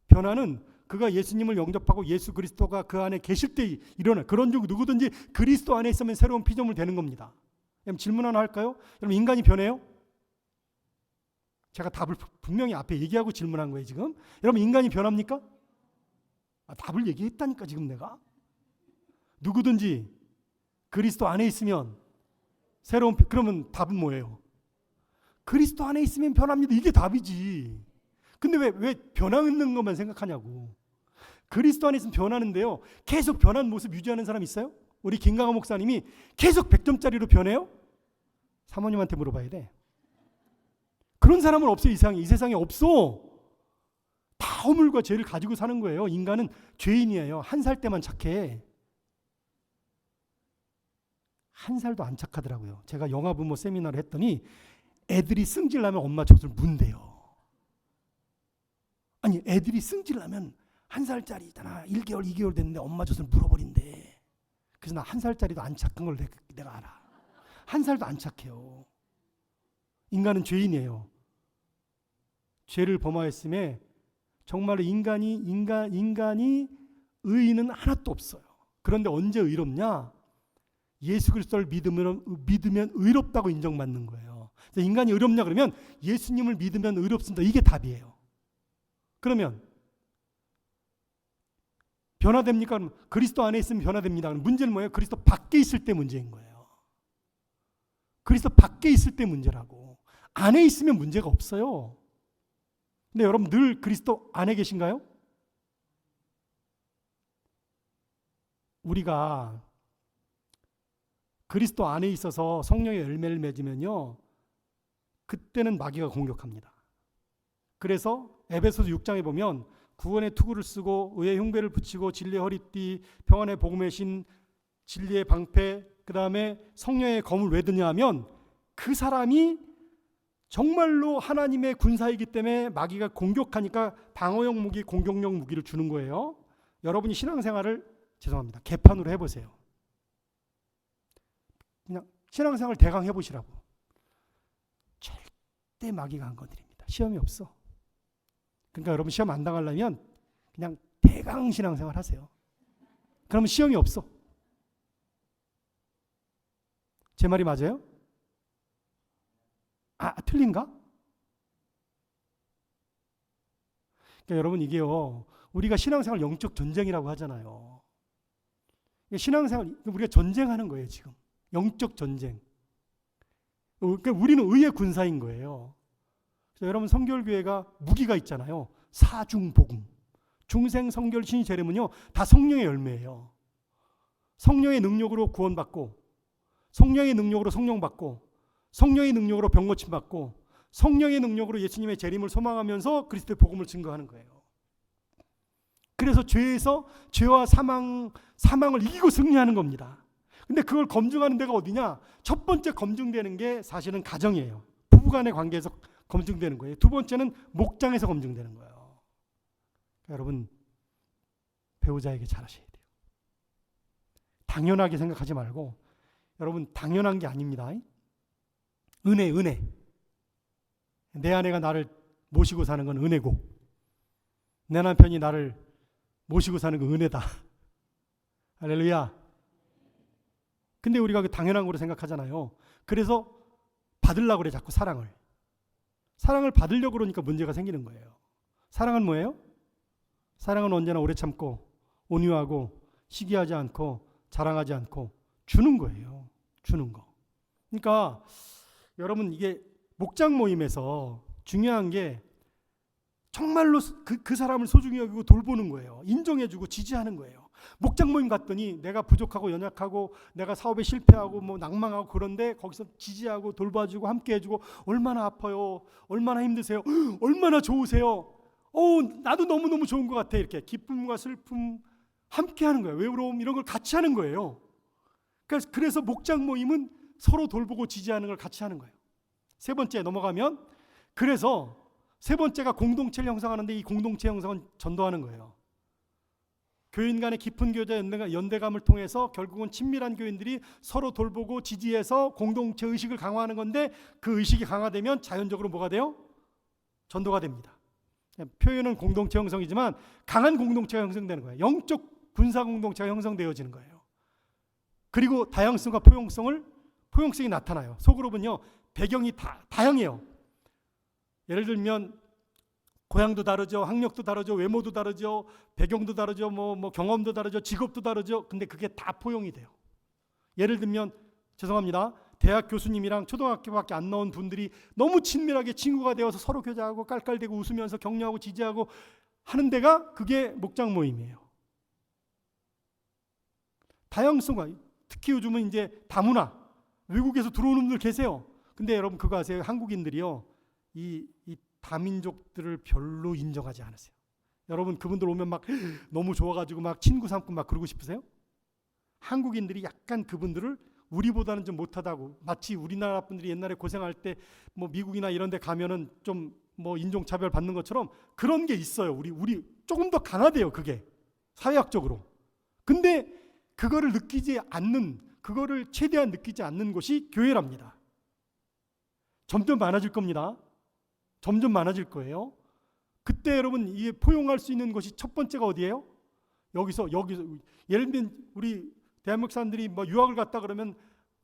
변화는 그가 예수님을 영접하고 예수 그리스도가 그 안에 계실 때 일어나. 그런 중 누구든지 그리스도 안에 있으면 새로운 피조물 되는 겁니다. 여러분 질문 하나 할까요? 여러분 인간이 변해요? 제가 답을 분명히 앞에 얘기하고 질문한 거예요 지금. 여러분 인간이 변합니까? 답을 얘기했다니까 지금 내가. 누구든지 그리스도 안에 있으면 그러면 답은 뭐예요? 그리스도 안에 있으면 변합니다. 이게 답이지. 근데 왜 변하는 것만 생각하냐고. 그리스도 안에 있으면 변하는데요. 계속 변한 모습 유지하는 사람 있어요? 우리 김강호 목사님이 계속 100점짜리로 변해요? 사모님한테 물어봐야 돼. 그런 사람은 없어요. 이 세상에 없어. 다 허물과 죄를 가지고 사는 거예요. 인간은 죄인이에요. 한 살 때만 착해. 한 살도 안 착하더라고요. 제가 영아 부모 세미나를 했더니 애들이 승질나면 엄마 젖을 문대요. 아니 애들이 승질나면 한 살짜리잖아. 1개월 2개월 됐는데 엄마 젖을 물어버린대. 그래서 나 한 살짜리도 안 착한 걸 내가 알아. 한 살도 안 착해요. 인간은 죄인이에요. 죄를 범하였음에 정말로 인간이 의의는 하나도 없어요. 그런데 언제 의롭냐? 예수 그리스도를 믿으면 의롭다고 인정받는 거예요. 인간이 의롭냐 그러면 예수님을 믿으면 의롭습니다. 이게 답이에요. 그러면 변화됩니까? 그리스도 안에 있으면 변화됩니다. 문제는 뭐예요? 그리스도 밖에 있을 때 문제인 거예요. 그리스도 밖에 있을 때 문제라고. 안에 있으면 문제가 없어요. 근데 여러분 늘 그리스도 안에 계신가요? 우리가 그리스도 안에 있어서 성령의 열매를 맺으면요, 그때는 마귀가 공격합니다. 그래서 에베소서 6장에 보면 구원의 투구를 쓰고 의의 흉배를 붙이고 진리의 허리띠, 평안의 복음의 신, 진리의 방패, 그 다음에 성령의 검을 왜 드냐 하면 그 사람이 정말로 하나님의 군사이기 때문에 마귀가 공격하니까 방어용 무기, 공격용 무기를 주는 거예요. 여러분이 신앙생활을 개판으로 해보세요. 그냥 신앙생활 대강 해보시라고. 절대 마귀가 안 건드립니다. 시험이 없어. 그러니까 여러분 시험 안 당하려면 그냥 대강 신앙생활 하세요. 그러면 시험이 없어. 제 말이 맞아요? 틀린가? 그러니까 여러분 이게요, 우리가 신앙생활 영적 전쟁이라고 하잖아요. 신앙생활 우리가 전쟁하는 거예요 지금. 영적 전쟁. 그러니까 우리는 의의 군사인 거예요. 그래서 여러분 성결교회가 무기가 있잖아요. 사중복음, 중생, 성결, 신의, 재림은요 다 성령의 열매예요. 성령의 능력으로 구원받고, 성령의 능력으로 성령받고, 성령의 능력으로 병고침 받고, 성령의 능력으로 예수님의 재림을 소망하면서 그리스도의 복음을 증거하는 거예요. 그래서 죄와 사망을 이기고 승리하는 겁니다. 근데 그걸 검증하는 데가 어디냐? 첫 번째 검증되는 게 사실은 가정이에요. 부부간의 관계에서 검증되는 거예요. 두 번째는 목장에서 검증되는 거예요. 그러니까 여러분 배우자에게 잘하셔야 돼요. 당연하게 생각하지 말고, 여러분 당연한 게 아닙니다. 은혜. 내 아내가 나를 모시고 사는 건 은혜고, 내 남편이 나를 모시고 사는 건 은혜다. 할렐루야. 근데 우리가 그 당연한 거로 생각하잖아요. 그래서 받으려고 그래 자꾸 사랑을 받으려고 그러니까 문제가 생기는 거예요. 사랑은 뭐예요? 사랑은 언제나 오래 참고 온유하고 시기하지 않고 자랑하지 않고 주는 거예요. 주는 거. 그러니까 여러분 이게 목장 모임에서 중요한 게 정말로 그 사람을 소중히 여기고 돌보는 거예요. 인정해주고 지지하는 거예요. 목장 모임 갔더니 내가 부족하고 연약하고 내가 사업에 실패하고 뭐 낭망하고 그런데 거기서 지지하고 돌봐주고 함께해주고 얼마나 아파요, 얼마나 힘드세요, 얼마나 좋으세요, 나도 너무너무 좋은 것 같아. 이렇게 기쁨과 슬픔 함께하는 거예요. 외로움 이런 걸 같이 하는 거예요. 그래서 목장 모임은 서로 돌보고 지지하는 걸 같이 하는 거예요. 세 번째 넘어가면, 그래서 세 번째가 공동체를 형성하는데, 이 공동체 형성은 전도하는 거예요. 교인 간의 깊은 교제 연대감을 통해서 결국은 친밀한 교인들이 서로 돌보고 지지해서 공동체 의식을 강화하는 건데, 그 의식이 강화되면 자연적으로 뭐가 돼요? 전도가 됩니다. 표현은 공동체 형성이지만 강한 공동체가 형성되는 거예요. 영적 군사 공동체가 형성되어지는 거예요. 그리고 다양성과 포용성이 나타나요. 소그룹은요, 배경이 다양해요. 예를 들면 고향도 다르죠, 학력도 다르죠, 외모도 다르죠, 배경도 다르죠, 뭐 경험도 다르죠, 직업도 다르죠. 근데 그게 다 포용이 돼요. 예를 들면, 죄송합니다, 대학 교수님이랑 초등학교밖에 안 나온 분들이 너무 친밀하게 친구가 되어서 서로 교제하고 깔깔대고 웃으면서 격려하고 지지하고 하는 데가 그게 목장 모임이에요. 다양성과, 특히 요즘은 이제 다문화, 외국에서 들어오는 분들 계세요. 근데 여러분 그거 아세요? 한국인들이요, 이 다민족들을 별로 인정하지 않으세요. 여러분 그분들 오면 막 너무 좋아가지고 막 친구 삼고 막 그러고 싶으세요? 한국인들이 약간 그분들을 우리보다는 좀 못하다고, 마치 우리나라 분들이 옛날에 고생할 때 뭐 미국이나 이런 데 가면은 좀 뭐 인종차별 받는 것처럼 그런 게 있어요. 우리 조금 더 강하대요, 그게 사회학적으로. 근데 그거를 그거를 최대한 느끼지 않는 곳이 교회랍니다. 점점 많아질 겁니다. 점점 많아질 거예요. 그때 여러분 이게 포용할 수 있는 것이 첫 번째가 어디예요? 여기서 예를 들면 우리 대한민국 사람들이 뭐 유학을 갔다 그러면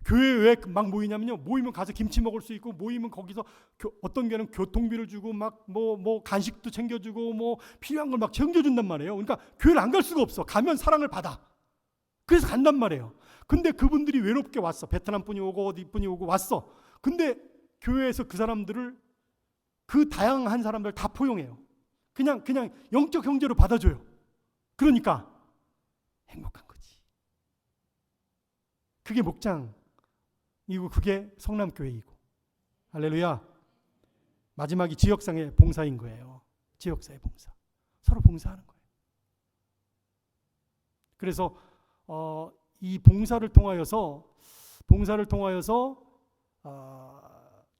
교회에 왜 막 모이냐면요, 모이면 가서 김치 먹을 수 있고, 모이면 거기서 어떤 교회는 교통비를 주고 막 뭐 간식도 챙겨주고 뭐 필요한 걸 막 챙겨준단 말이에요. 그러니까 교회를 안 갈 수가 없어. 가면 사랑을 받아. 그래서 간단 말이에요. 근데 그분들이 외롭게 왔어. 베트남 분이 오고 어디 분이 오고 왔어. 근데 교회에서 그 사람들을, 그 다양한 사람들 다 포용해요. 그냥 영적 형제로 받아줘요. 그러니까 행복한 거지. 그게 목장이고 그게 성남교회이고. 할렐루야. 마지막이 지역상의 봉사인 거예요. 지역사의 봉사. 서로 봉사하는 거예요. 그래서 이 봉사를 통하여서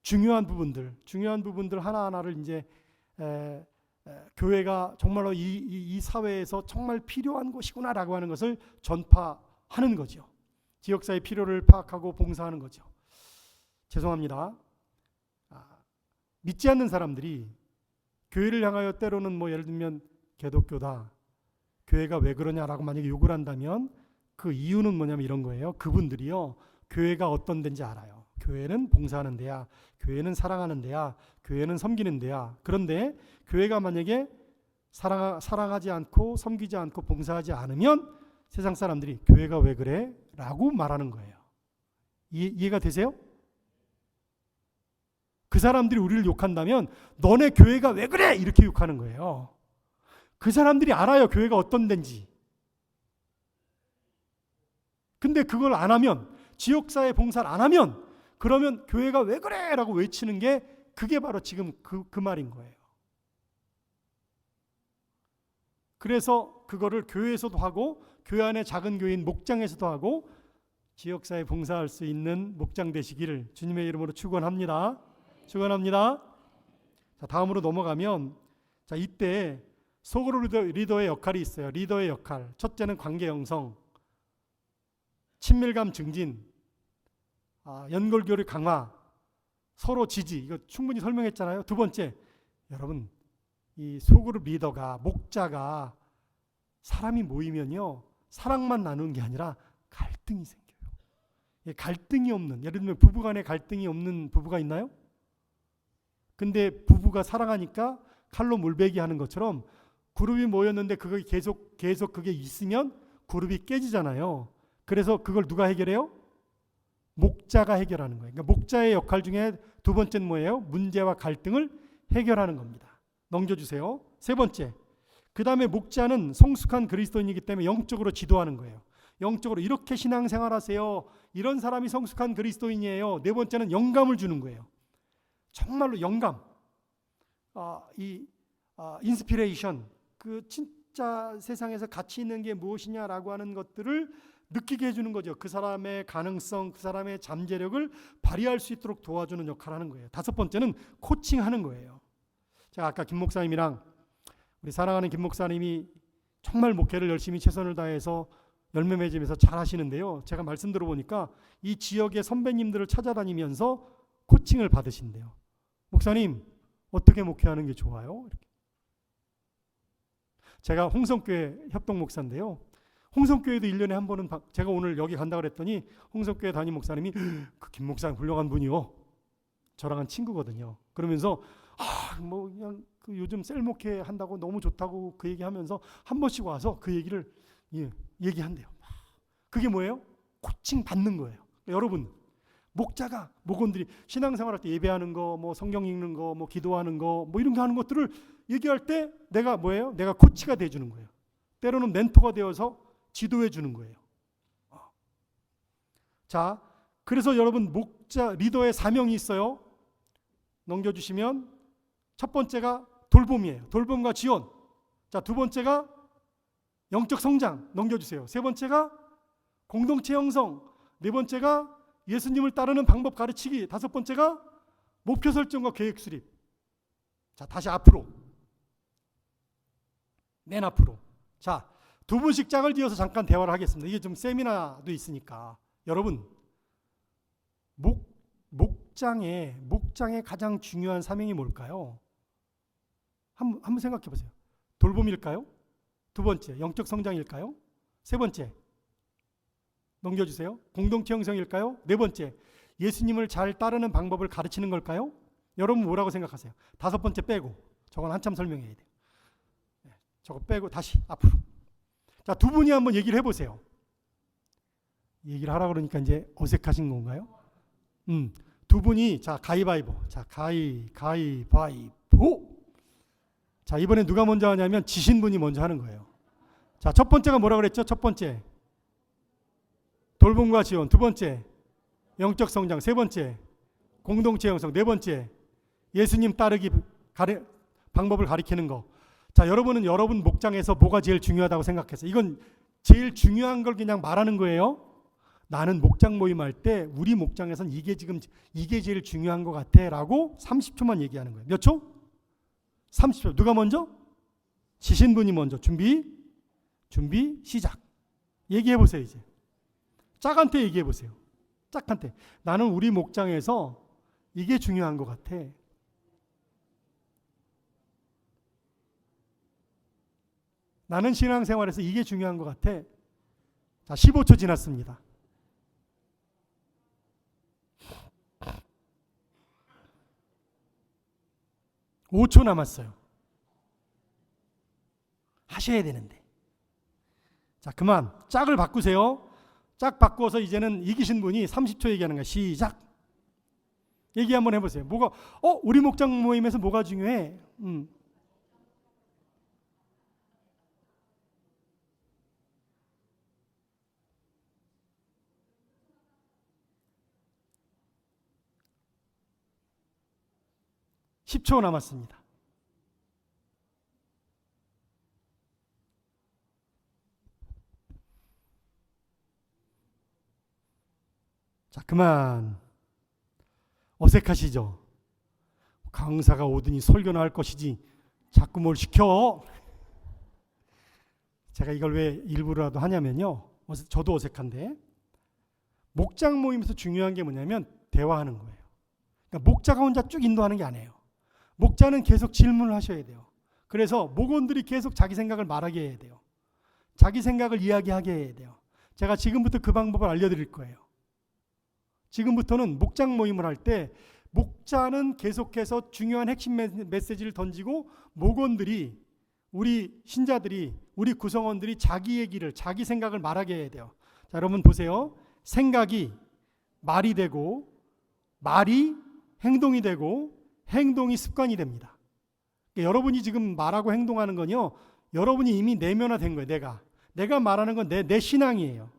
중요한 부분들 하나하나를 이제 교회가 정말로 이 사회에서 정말 필요한 것이구나라고 하는 것을 전파하는 거죠. 지역사의 필요를 파악하고 봉사하는 거죠. 죄송합니다. 믿지 않는 사람들이 교회를 향하여 때로는 뭐 예를 들면 개독교다, 교회가 왜 그러냐라고 만약에 욕을 한다면 그 이유는 뭐냐면 이런 거예요. 그분들이요, 교회가 어떤 데인지 알아요. 교회는 봉사하는 데야, 교회는 사랑하는 데야, 교회는 섬기는 데야. 그런데 교회가 만약에 사랑하지 않고 섬기지 않고 봉사하지 않으면 세상 사람들이 교회가 왜 그래? 라고 말하는 거예요. 이해가 되세요? 그 사람들이 우리를 욕한다면 너네 교회가 왜 그래? 이렇게 욕하는 거예요. 그 사람들이 알아요, 교회가 어떤 데인지. 근데 그걸 안 하면, 지역사회 봉사를 안 하면, 그러면 교회가 왜 그래? 라고 외치는 게, 그게 바로 지금 그 말인 거예요. 그래서 그거를 교회에서도 하고, 교회 안에 작은 교회인 목장에서도 하고, 지역사회 봉사할 수 있는 목장 되시기를 주님의 이름으로 축원합니다. 축원합니다. 자, 다음으로 넘어가면, 자, 이때 소그룹 리더의 역할이 있어요. 리더의 역할. 첫째는 관계 형성, 친밀감 증진, 연결교류 강화, 서로 지지. 이거 충분히 설명했잖아요. 두 번째, 여러분 이 소그룹 리더가, 목자가 사람이 모이면요, 사랑만 나누는 게 아니라 갈등이 생겨요. 갈등이 없는, 예를 들면 부부간에 갈등이 없는 부부가 있나요? 근데 부부가 사랑하니까 칼로 물베기 하는 것처럼 그룹이 모였는데 그거 계속 그게 있으면 그룹이 깨지잖아요. 그래서 그걸 누가 해결해요? 목자가 해결하는 거예요. 그러니까 목자의 역할 중에 두 번째는 뭐예요? 문제와 갈등을 해결하는 겁니다. 넘겨주세요. 세 번째, 그 다음에 목자는 성숙한 그리스도인이기 때문에 영적으로 지도하는 거예요. 영적으로 이렇게 신앙생활하세요. 이런 사람이 성숙한 그리스도인이에요. 네 번째는 영감을 주는 거예요. 정말로 영감, 인스피레이션, 그 진짜 세상에서 가치 있는 게 무엇이냐라고 하는 것들을 느끼게 해주는 거죠. 그 사람의 가능성, 그 사람의 잠재력을 발휘할 수 있도록 도와주는 역할을 하는 거예요. 다섯 번째는 코칭하는 거예요. 제가 아까 김 목사님이랑 우리 사랑하는 김 목사님이 정말 목회를 열심히 최선을 다해서 열매 맺으면서 잘 하시는데요. 제가 말씀 들어보니까 이 지역의 선배님들을 찾아다니면서 코칭을 받으신대요. 목사님, 어떻게 목회하는 게 좋아요? 이렇게. 제가 홍성교회 협동 목사인데요. 홍성교회도 1년에 한 번은 제가 오늘 여기 간다 그랬더니 홍성교회 담임 목사님이 그 김 목사님 훌륭한 분이요. 저랑 한 친구거든요. 그러면서 뭐 그냥 그 요즘 셀 목회 한다고 너무 좋다고 그 얘기하면서 한 번씩 와서 그 얘기를 얘기한대요. 그게 뭐예요? 코칭 받는 거예요. 여러분, 목자가 목원들이 신앙생활할 때 예배하는 거, 뭐 성경 읽는 거, 뭐 기도하는 거, 뭐 이런 거 하는 것들을 얘기할 때 내가 뭐예요? 내가 코치가 돼 주는 거예요. 때로는 멘토가 되어서 지도해 주는 거예요. 자, 그래서 여러분 목자 리더의 사명이 있어요. 넘겨주시면 첫 번째가 돌봄이에요. 돌봄과 지원. 자, 두 번째가 영적 성장. 넘겨주세요. 세 번째가 공동체 형성. 네 번째가 예수님을 따르는 방법 가르치기. 다섯 번째가 목표 설정과 계획 수립. 자, 다시 앞으로. 맨 앞으로. 자, 두 분씩 짝을 지어서 잠깐 대화를 하겠습니다. 이게 좀 세미나도 있으니까. 여러분, 목장의 가장 중요한 사명이 뭘까요? 한번 생각해 보세요. 돌봄일까요? 두 번째, 영적 성장일까요? 세 번째, 넘겨주세요. 공동체 형성일까요? 네 번째, 예수님을 잘 따르는 방법을 가르치는 걸까요? 여러분 뭐라고 생각하세요? 다섯 번째 빼고, 저건 한참 설명해야 돼요. 저거 빼고 다시 앞으로. 자, 두 분이 한번 얘기를 해보세요. 얘기를 하라 그러니까 이제 어색하신 건가요? 두 분이 자 가위바위보. 자, 가위바위보. 자, 이번에 누가 먼저 하냐면 지신 분이 먼저 하는 거예요. 자, 첫 번째가 뭐라 그랬죠? 첫 번째, 돌봄과 지원. 두 번째, 영적 성장. 세 번째, 공동체 형성. 네 번째, 예수님 따르기 방법을 가리키는 거. 자, 여러분은 여러분 목장에서 뭐가 제일 중요하다고 생각해서 이건 제일 중요한 걸 그냥 말하는 거예요. 나는 목장 모임할 때 우리 목장에서는 이게 제일 중요한 것 같아 라고 30초만 얘기하는 거예요. 몇 초? 30초. 누가 먼저? 지신분이 먼저. 준비 시작. 얘기해 보세요. 이제 짝한테 얘기해 보세요. 짝한테. 나는 우리 목장에서 이게 중요한 것 같아. 나는 신앙생활에서 이게 중요한 것 같아. 자, 15초 지났습니다. (5초) 남았어요. 하셔야 되는데. 자, 그만. 짝을 바꾸세요. 짝 바꾸어서 이제는 이기신 분이 30초 얘기하는 거야. 시작. 얘기 한번 해보세요. 우리 목장 모임에서 뭐가 중요해? 10초 남았습니다. 자, 그만. 어색하시죠? 강사가 오더니 설교나 할 것이지 자꾸 뭘 시켜. 제가 이걸 왜 일부러라도 하냐면요, 저도 어색한데 목장 모임에서 중요한 게 뭐냐면 대화하는 거예요. 그러니까 목자가 혼자 쭉 인도하는 게 아니에요. 목자는 계속 질문을 하셔야 돼요. 그래서 목원들이 계속 자기 생각을 말하게 해야 돼요. 자기 생각을 이야기하게 해야 돼요. 제가 지금부터 그 방법을 알려드릴 거예요. 지금부터는 목장 모임을 할 때 목자는 계속해서 중요한 핵심 메시지를 던지고 목원들이, 우리 신자들이, 우리 구성원들이 자기 얘기를, 자기 생각을 말하게 해야 돼요. 자, 여러분 보세요. 생각이 말이 되고 말이 행동이 되고 행동이 습관이 됩니다. 그러니까 여러분이 지금 말하고 행동하는 건요, 여러분이 이미 내면화된 거예요. 내가 말하는 건 내 신앙이에요.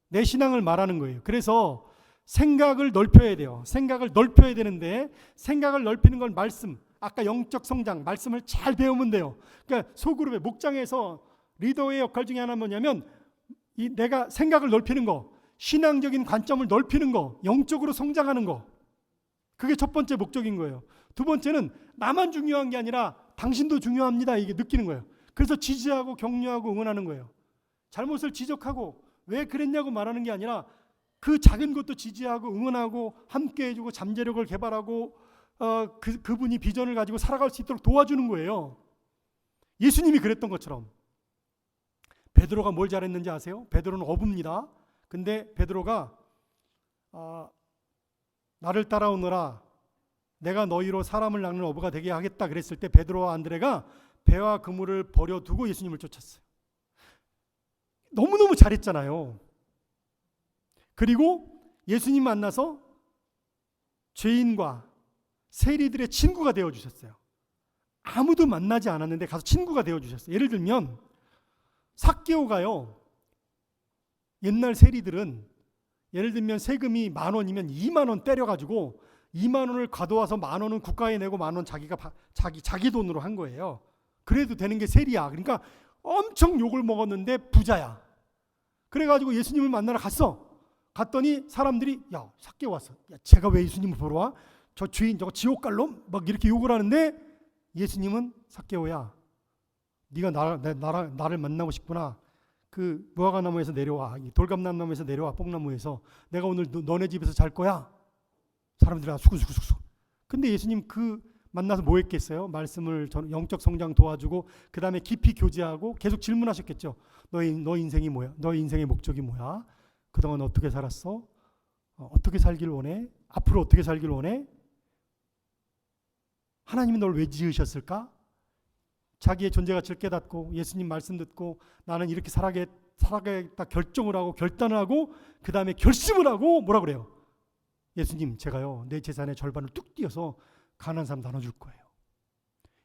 내 신앙을 말하는 거예요. 그래서 생각을 넓혀야 돼요. 생각을 넓혀야 되는데 생각을 넓히는 건 말씀, 아까 영적 성장, 말씀을 잘 배우면 돼요. 그러니까 소그룹의 목장에서 리더의 역할 중에 하나는 뭐냐면 내가 생각을 넓히는 거, 신앙적인 관점을 넓히는 거, 영적으로 성장하는 거, 그게 첫 번째 목적인 거예요. 두 번째는 나만 중요한 게 아니라 당신도 중요합니다, 이게 느끼는 거예요. 그래서 지지하고 격려하고 응원하는 거예요. 잘못을 지적하고 왜 그랬냐고 말하는 게 아니라 그 작은 것도 지지하고 응원하고 함께 해주고 잠재력을 개발하고 그분이 비전을 가지고 살아갈 수 있도록 도와주는 거예요. 예수님이 그랬던 것처럼. 베드로가 뭘 잘했는지 아세요? 베드로는 어부입니다. 근데 베드로가 나를 따라오너라, 내가 너희로 사람을 낚는 어부가 되게 하겠다 그랬을 때 베드로와 안드레가 배와 그물을 버려두고 예수님을 쫓았어요. 너무너무 잘했잖아요. 그리고 예수님 만나서 죄인과 세리들의 친구가 되어주셨어요. 아무도 만나지 않았는데 가서 친구가 되어주셨어요. 예를 들면 삭개오가요, 옛날 세리들은 예를 들면 세금이 10,000원이면 20,000원 때려가지고 20,000원을 가져와서 10,000원은 국가에 내고 10,000원 자기 돈으로 한 거예요. 그래도 되는 게 세리야. 그러니까 엄청 욕을 먹었는데 부자야. 그래가지고 예수님을 만나러 갔더니 사람들이 야, 삭개오 왔어. 야, 제가 왜 예수님을 보러 와? 저 죄인 저거 지옥 갈 놈? 막 이렇게 욕을 하는데 예수님은 삭개오야, 네가 나를 만나고 싶구나. 그 무화과나무에서 내려와, 돌감나무에서 내려와, 뽕나무에서 내가 오늘 너네 집에서 잘 거야. 사람들이 수구수구수구. 근데 예수님 그 만나서 뭐 했겠어요? 말씀을 영적 성장 도와주고 그 다음에 깊이 교제하고 계속 질문하셨겠죠. 너 인생이 뭐야? 너의 인생의 목적이 뭐야? 그동안 어떻게 살았어? 어떻게 살길 원해? 앞으로 어떻게 살길 원해? 하나님이 널 왜 지으셨을까? 자기의 존재 가치를 깨닫고 예수님 말씀 듣고 나는 이렇게 살아가겠다 결정을 하고 결단을 하고 그 다음에 결심을 하고 뭐라 그래요? 예수님, 제가요 내 재산의 절반을 뚝 띄어서 가난한 사람 나눠줄 거예요.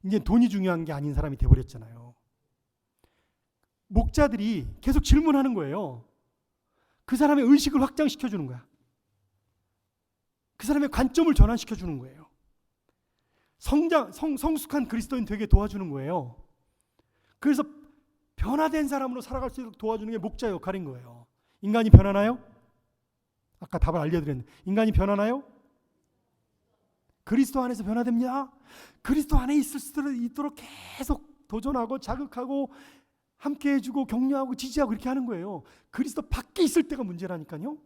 이제 돈이 중요한 게 아닌 사람이 돼버렸잖아요. 목자들이 계속 질문하는 거예요. 그 사람의 의식을 확장시켜주는 거야. 그 사람의 관점을 전환시켜주는 거예요. 성숙한 그리스도인 되게 도와주는 거예요. 그래서 변화된 사람으로 살아갈 수 있도록 도와주는 게 목자 역할인 거예요. 인간이 변하나요? 아까 답을 알려드렸는데 인간이 변하나요? 그리스도 안에서 변화됩니다. 그리스도 안에 있을 수 있도록 계속 도전하고 자극하고 함께 해주고 격려하고 지지하고 이렇게 하는 거예요. 그리스도 밖에 있을 때가 문제라니까요.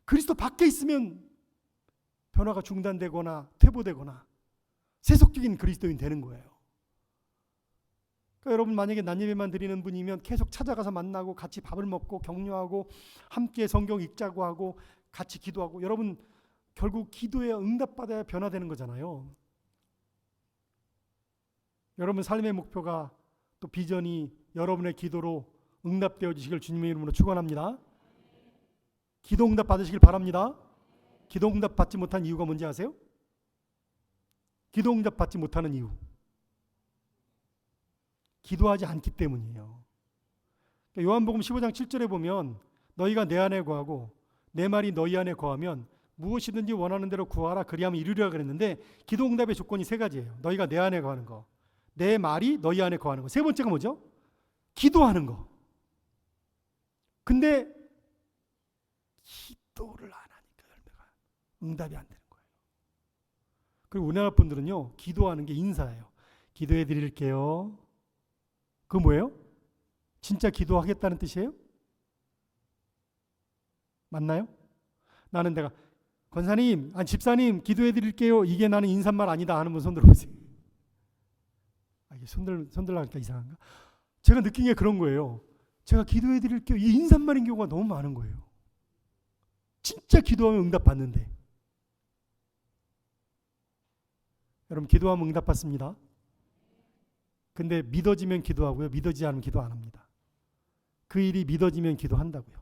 그리스도 밖에 있으면 변화가 중단되거나 퇴보되거나 세속적인 그리스도인 되는 거예요. 그러니까 여러분 만약에 낮예배만 드리는 분이면 계속 찾아가서 만나고 같이 밥을 먹고 격려하고 함께 성경 읽자고 하고 같이 기도하고, 여러분 결국 기도에 응답받아야 변화되는 거잖아요. 여러분 삶의 목표가 또 비전이 여러분의 기도로 응답되어 주시길 주님의 이름으로 축원합니다. 기도 응답 받으시길 바랍니다. 기도 응답 받지 못한 이유가 뭔지 아세요? 기도 응답 받지 못하는 이유, 기도하지 않기 때문이에요. 요한복음 15장 7절에 보면 너희가 내 안에 거하고 내 말이 너희 안에 거하면 무엇이든지 원하는 대로 구하라 그리하면 이루리라 그랬는데, 기도 응답의 조건이 세 가지예요. 너희가 내 안에 거하는 거, 내 말이 너희 안에 거하는 거, 세 번째가 뭐죠? 기도하는 거. 근데 기도를 안 하니까 열매가 응답이 안 되는 거예요. 그리고 우리나라 분들은요, 기도하는 게 인사예요. 기도해 드릴게요. 그거 뭐예요? 진짜 기도하겠다는 뜻이에요? 맞나요? 나는 내가 권사님, 집사님 기도해 드릴게요, 이게 나는 인사말 아니다 하는 분 손 들어보세요. 이게 손들라니까 이상한가? 제가 느낀 게 그런 거예요. 제가 기도해 드릴게요, 이 인사말인 경우가 너무 많은 거예요. 진짜 기도하면 응답 받는데. 여러분 기도하면 응답 받습니다. 근데 믿어지면 기도하고요, 믿어지지 않으면 기도 안 합니다. 그 일이 믿어지면 기도한다고요.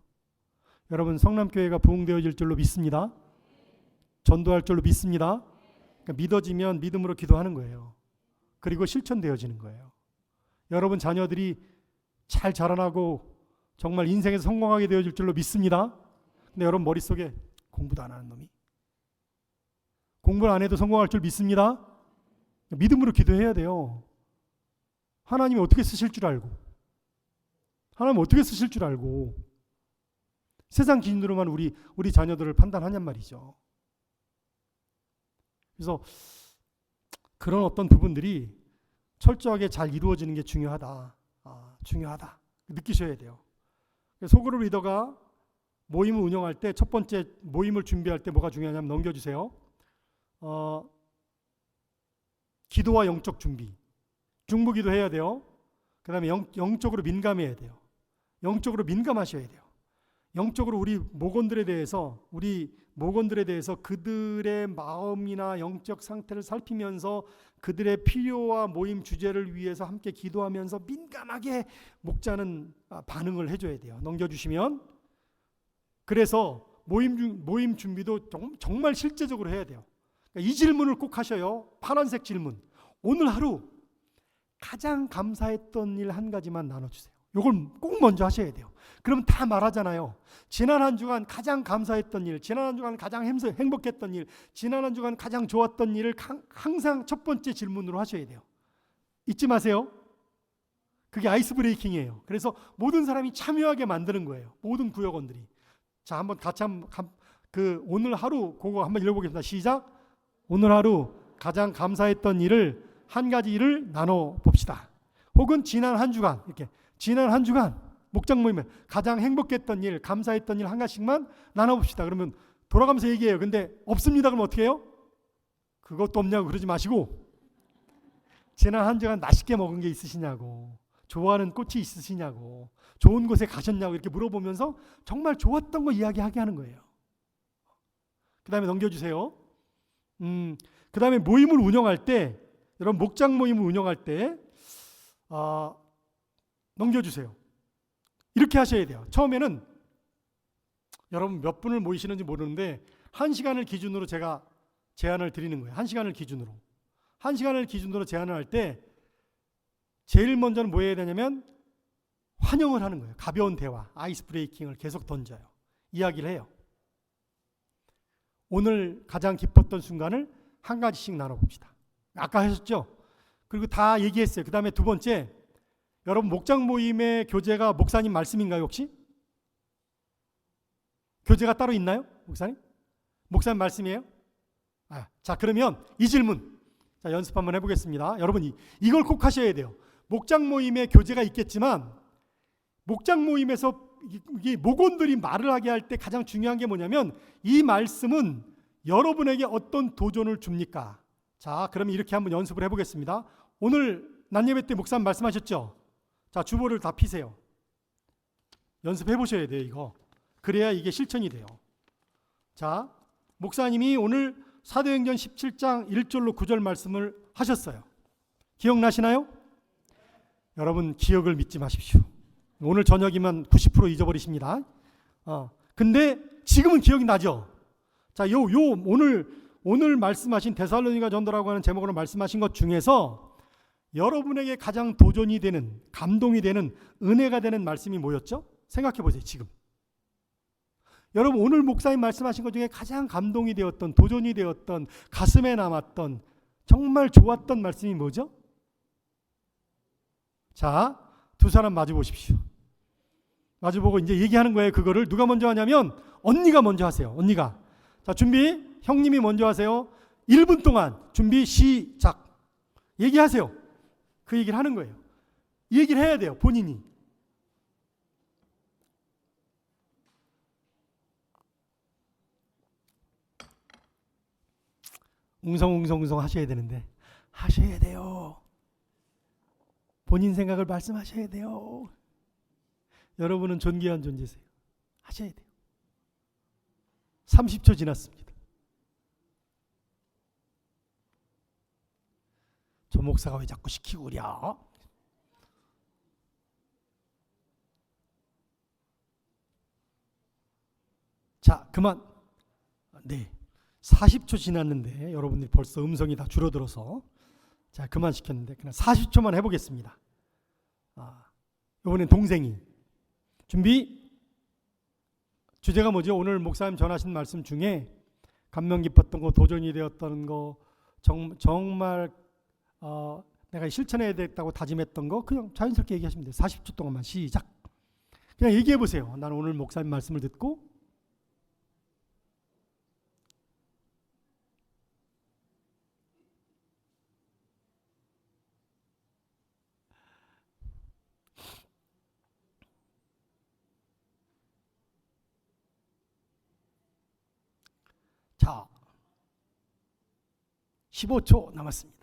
여러분 성남교회가 부흥되어질 줄로 믿습니다. 전도할 줄로 믿습니다. 그러니까 믿어지면 믿음으로 기도하는 거예요. 그리고 실천되어지는 거예요. 여러분 자녀들이 잘 자라나고 정말 인생에서 성공하게 되어질 줄로 믿습니다. 근데 여러분 머릿속에 공부도 안 하는 놈이, 공부를 안 해도 성공할 줄 믿습니다. 믿음으로 기도해야 돼요. 하나님이 어떻게 쓰실 줄 알고, 하나님 어떻게 쓰실 줄 알고 세상 기준으로만 우리 자녀들을 판단하냔 말이죠. 그래서 그런 어떤 부분들이 철저하게 잘 이루어지는 게 중요하다. 중요하다. 느끼셔야 돼요. 소그룹 리더가 모임을 운영할 때 첫 번째 모임을 준비할 때 뭐가 중요하냐면 넘겨주세요. 기도와 영적 준비. 중보기도 해야 돼요. 그 다음에 영적으로 민감해야 돼요. 영적으로 민감하셔야 돼요. 영적으로 우리 목원들에 대해서 그들의 마음이나 영적 상태를 살피면서 그들의 필요와 모임 주제를 위해서 함께 기도하면서 민감하게 목자는 반응을 해줘야 돼요. 넘겨주시면. 그래서 모임 준비도 정말 실제적으로 해야 돼요. 그러니까 이 질문을 꼭 하셔요. 파란색 질문. 오늘 하루 가장 감사했던 일 한 가지만 나눠주세요. 이걸 꼭 먼저 하셔야 돼요. 그러면 다 말하잖아요. 지난 한 주간 가장 감사했던 일, 지난 한 주간 가장 행복했던 일, 지난 한 주간 가장 좋았던 일을 항상 첫 번째 질문으로 하셔야 돼요. 잊지 마세요. 그게 아이스 브레이킹이에요. 그래서 모든 사람이 참여하게 만드는 거예요. 모든 구역원들이. 자, 한번 같이 오늘 하루 그거 한번 읽어보겠습니다. 시작. 오늘 하루 가장 감사했던 일을 한 가지 일을 나눠 봅시다. 혹은 지난 한 주간 이렇게 지난 한 주간 목장 모임에 가장 행복했던 일, 감사했던 일 한 가지씩만 나눠봅시다. 그러면 돌아가면서 얘기해요. 근데 없습니다. 그럼 어떻게 해요? 그것도 없냐고 그러지 마시고 지난 한 주간 맛있게 먹은 게 있으시냐고, 좋아하는 꽃이 있으시냐고, 좋은 곳에 가셨냐고 이렇게 물어보면서 정말 좋았던 거 이야기하게 하는 거예요. 그 다음에 넘겨주세요. 그 다음에 모임을 운영할 때, 여러분 목장 모임을 운영할 때 넘겨주세요. 이렇게 하셔야 돼요. 처음에는 여러분 몇 분을 모이시는지 모르는데 1시간을 기준으로 제가 제안을 드리는 거예요. 1시간을 기준으로. 1시간을 기준으로 제안을 할 때 제일 먼저는 뭐 해야 되냐면 환영을 하는 거예요. 가벼운 대화, 아이스 브레이킹을 계속 던져요. 이야기를 해요. 오늘 가장 기뻤던 순간을 한 가지씩 나눠봅시다. 아까 하셨죠? 그리고 다 얘기했어요. 그 다음에 두 번째, 여러분 목장 모임의 교재가 목사님 말씀인가요 혹시? 교재가 따로 있나요? 목사님? 목사님 말씀이에요? 자, 그러면 이 질문 자, 연습 한번 해보겠습니다. 여러분 이걸 꼭 하셔야 돼요. 목장 모임에 교재가 있겠지만 목장 모임에서 이게 목원들이 말을 하게 할 때 가장 중요한 게 뭐냐면 이 말씀은 여러분에게 어떤 도전을 줍니까? 자, 그러면 이렇게 한번 연습을 해보겠습니다. 오늘 낮예배 때 목사님 말씀하셨죠? 자, 주보를 다 피세요. 연습해 보셔야 돼요, 이거. 그래야 이게 실천이 돼요. 자, 목사님이 오늘 사도행전 17장 1절로 9절 말씀을 하셨어요. 기억나시나요? 여러분 기억을 믿지 마십시오. 오늘 저녁이면 90% 잊어버리십니다. 근데 지금은 기억이 나죠? 자, 오늘 말씀하신 데살로니가 전도라고 하는 제목으로 말씀하신 것 중에서 여러분에게 가장 도전이 되는, 감동이 되는, 은혜가 되는 말씀이 뭐였죠? 생각해 보세요, 지금. 여러분 오늘 목사님 말씀하신 것 중에 가장 감동이 되었던, 도전이 되었던, 가슴에 남았던, 정말 좋았던 말씀이 뭐죠? 자, 두 사람 마주 보십시오. 마주 보고 이제 얘기하는 거예요. 그거를 누가 먼저 하냐면 언니가 먼저 하세요. 언니가. 자, 준비. 형님이 먼저 하세요. 1분 동안 준비 시작. 얘기하세요. 그 얘기를 하는 거예요. 이 얘기를 해야 돼요. 본인이. 웅성웅성 하셔야 되는데 하셔야 돼요. 본인 생각을 말씀하셔야 돼요. 여러분은 존귀한 존재세요. 하셔야 돼요. 30초 지났습니다. 저 목사가 왜 자꾸 시키고 그려? 자, 그만. 네. 40초 지났는데 여러분들이 벌써 음성이 다 줄어들어서 자 그만 시켰는데 그냥 40초만 해보겠습니다. 이번엔 동생이 준비. 주제가 뭐죠? 오늘 목사님 전하신 말씀 중에 감명 깊었던 거, 도전이 되었던 거, 정말 내가 실천해야 되겠다고 다짐했던 거 그냥 자연스럽게 얘기하시면 돼요. 40초 동안만 시작. 그냥 얘기해 보세요. 나는 오늘 목사님 말씀을 듣고 자 15초 남았습니다.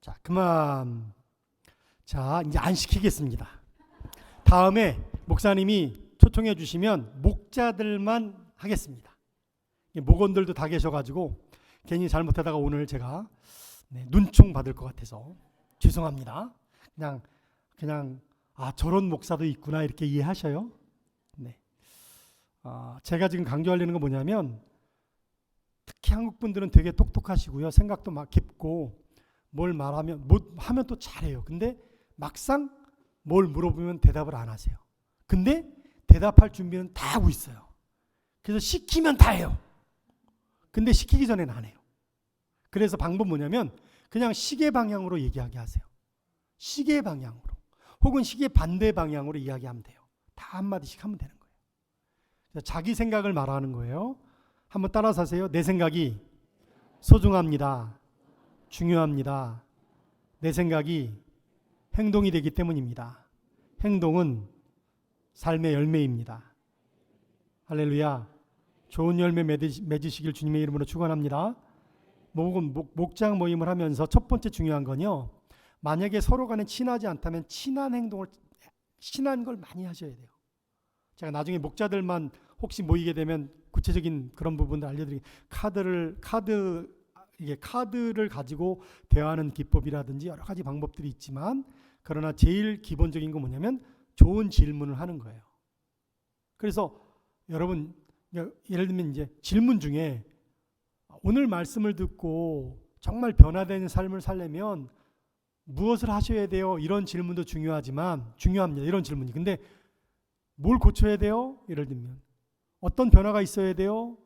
자 그만. 자 이제 안 시키겠습니다. 다음에 목사님이 초청해 주시면 목자들만 하겠습니다. 목원들도 다 계셔가지고 괜히 잘못하다가 오늘 제가 눈총 받을 것 같아서 죄송합니다. 그냥 저런 목사도 있구나 이렇게 이해하셔요. 네. 제가 지금 강조하려는 건 뭐냐면 특히 한국 분들은 되게 똑똑하시고요. 생각도 막 깊고 뭘 말하면 하면 또 잘해요. 근데 막상 뭘 물어보면 대답을 안 하세요. 근데 대답할 준비는 다 하고 있어요. 그래서 시키면 다 해요. 근데 시키기 전에는 안 해요. 그래서 방법 뭐냐면 그냥 시계 방향으로 얘기하게 하세요. 시계 방향으로. 혹은 시계 반대 방향으로 이야기하면 돼요. 다 한마디씩 하면 되는 거예요. 자기 생각을 말하는 거예요. 한번 따라서 하세요. 내 생각이 소중합니다. 중요합니다. 내 생각이 행동이 되기 때문입니다. 행동은 삶의 열매입니다. 할렐루야. 좋은 열매 맺으시길 주님의 이름으로 축원합니다. 목장 모임을 하면서 첫 번째 중요한 건요. 만약에 서로 간에 친하지 않다면 친한 걸 많이 하셔야 돼요. 제가 나중에 목자들만 혹시 모이게 되면 구체적인 그런 부분들 알려드리겠습니다. 카드를 가지고 대화하는 기법이라든지 여러 가지 방법들이 있지만 그러나 제일 기본적인 건 뭐냐면 좋은 질문을 하는 거예요. 그래서 여러분 예를 들면 이제 질문 중에 오늘 말씀을 듣고 정말 변화되는 삶을 살려면 무엇을 하셔야 돼요? 이런 질문도 중요합니다. 이런 질문이. 근데 뭘 고쳐야 돼요? 예를 들면 어떤 변화가 있어야 돼요?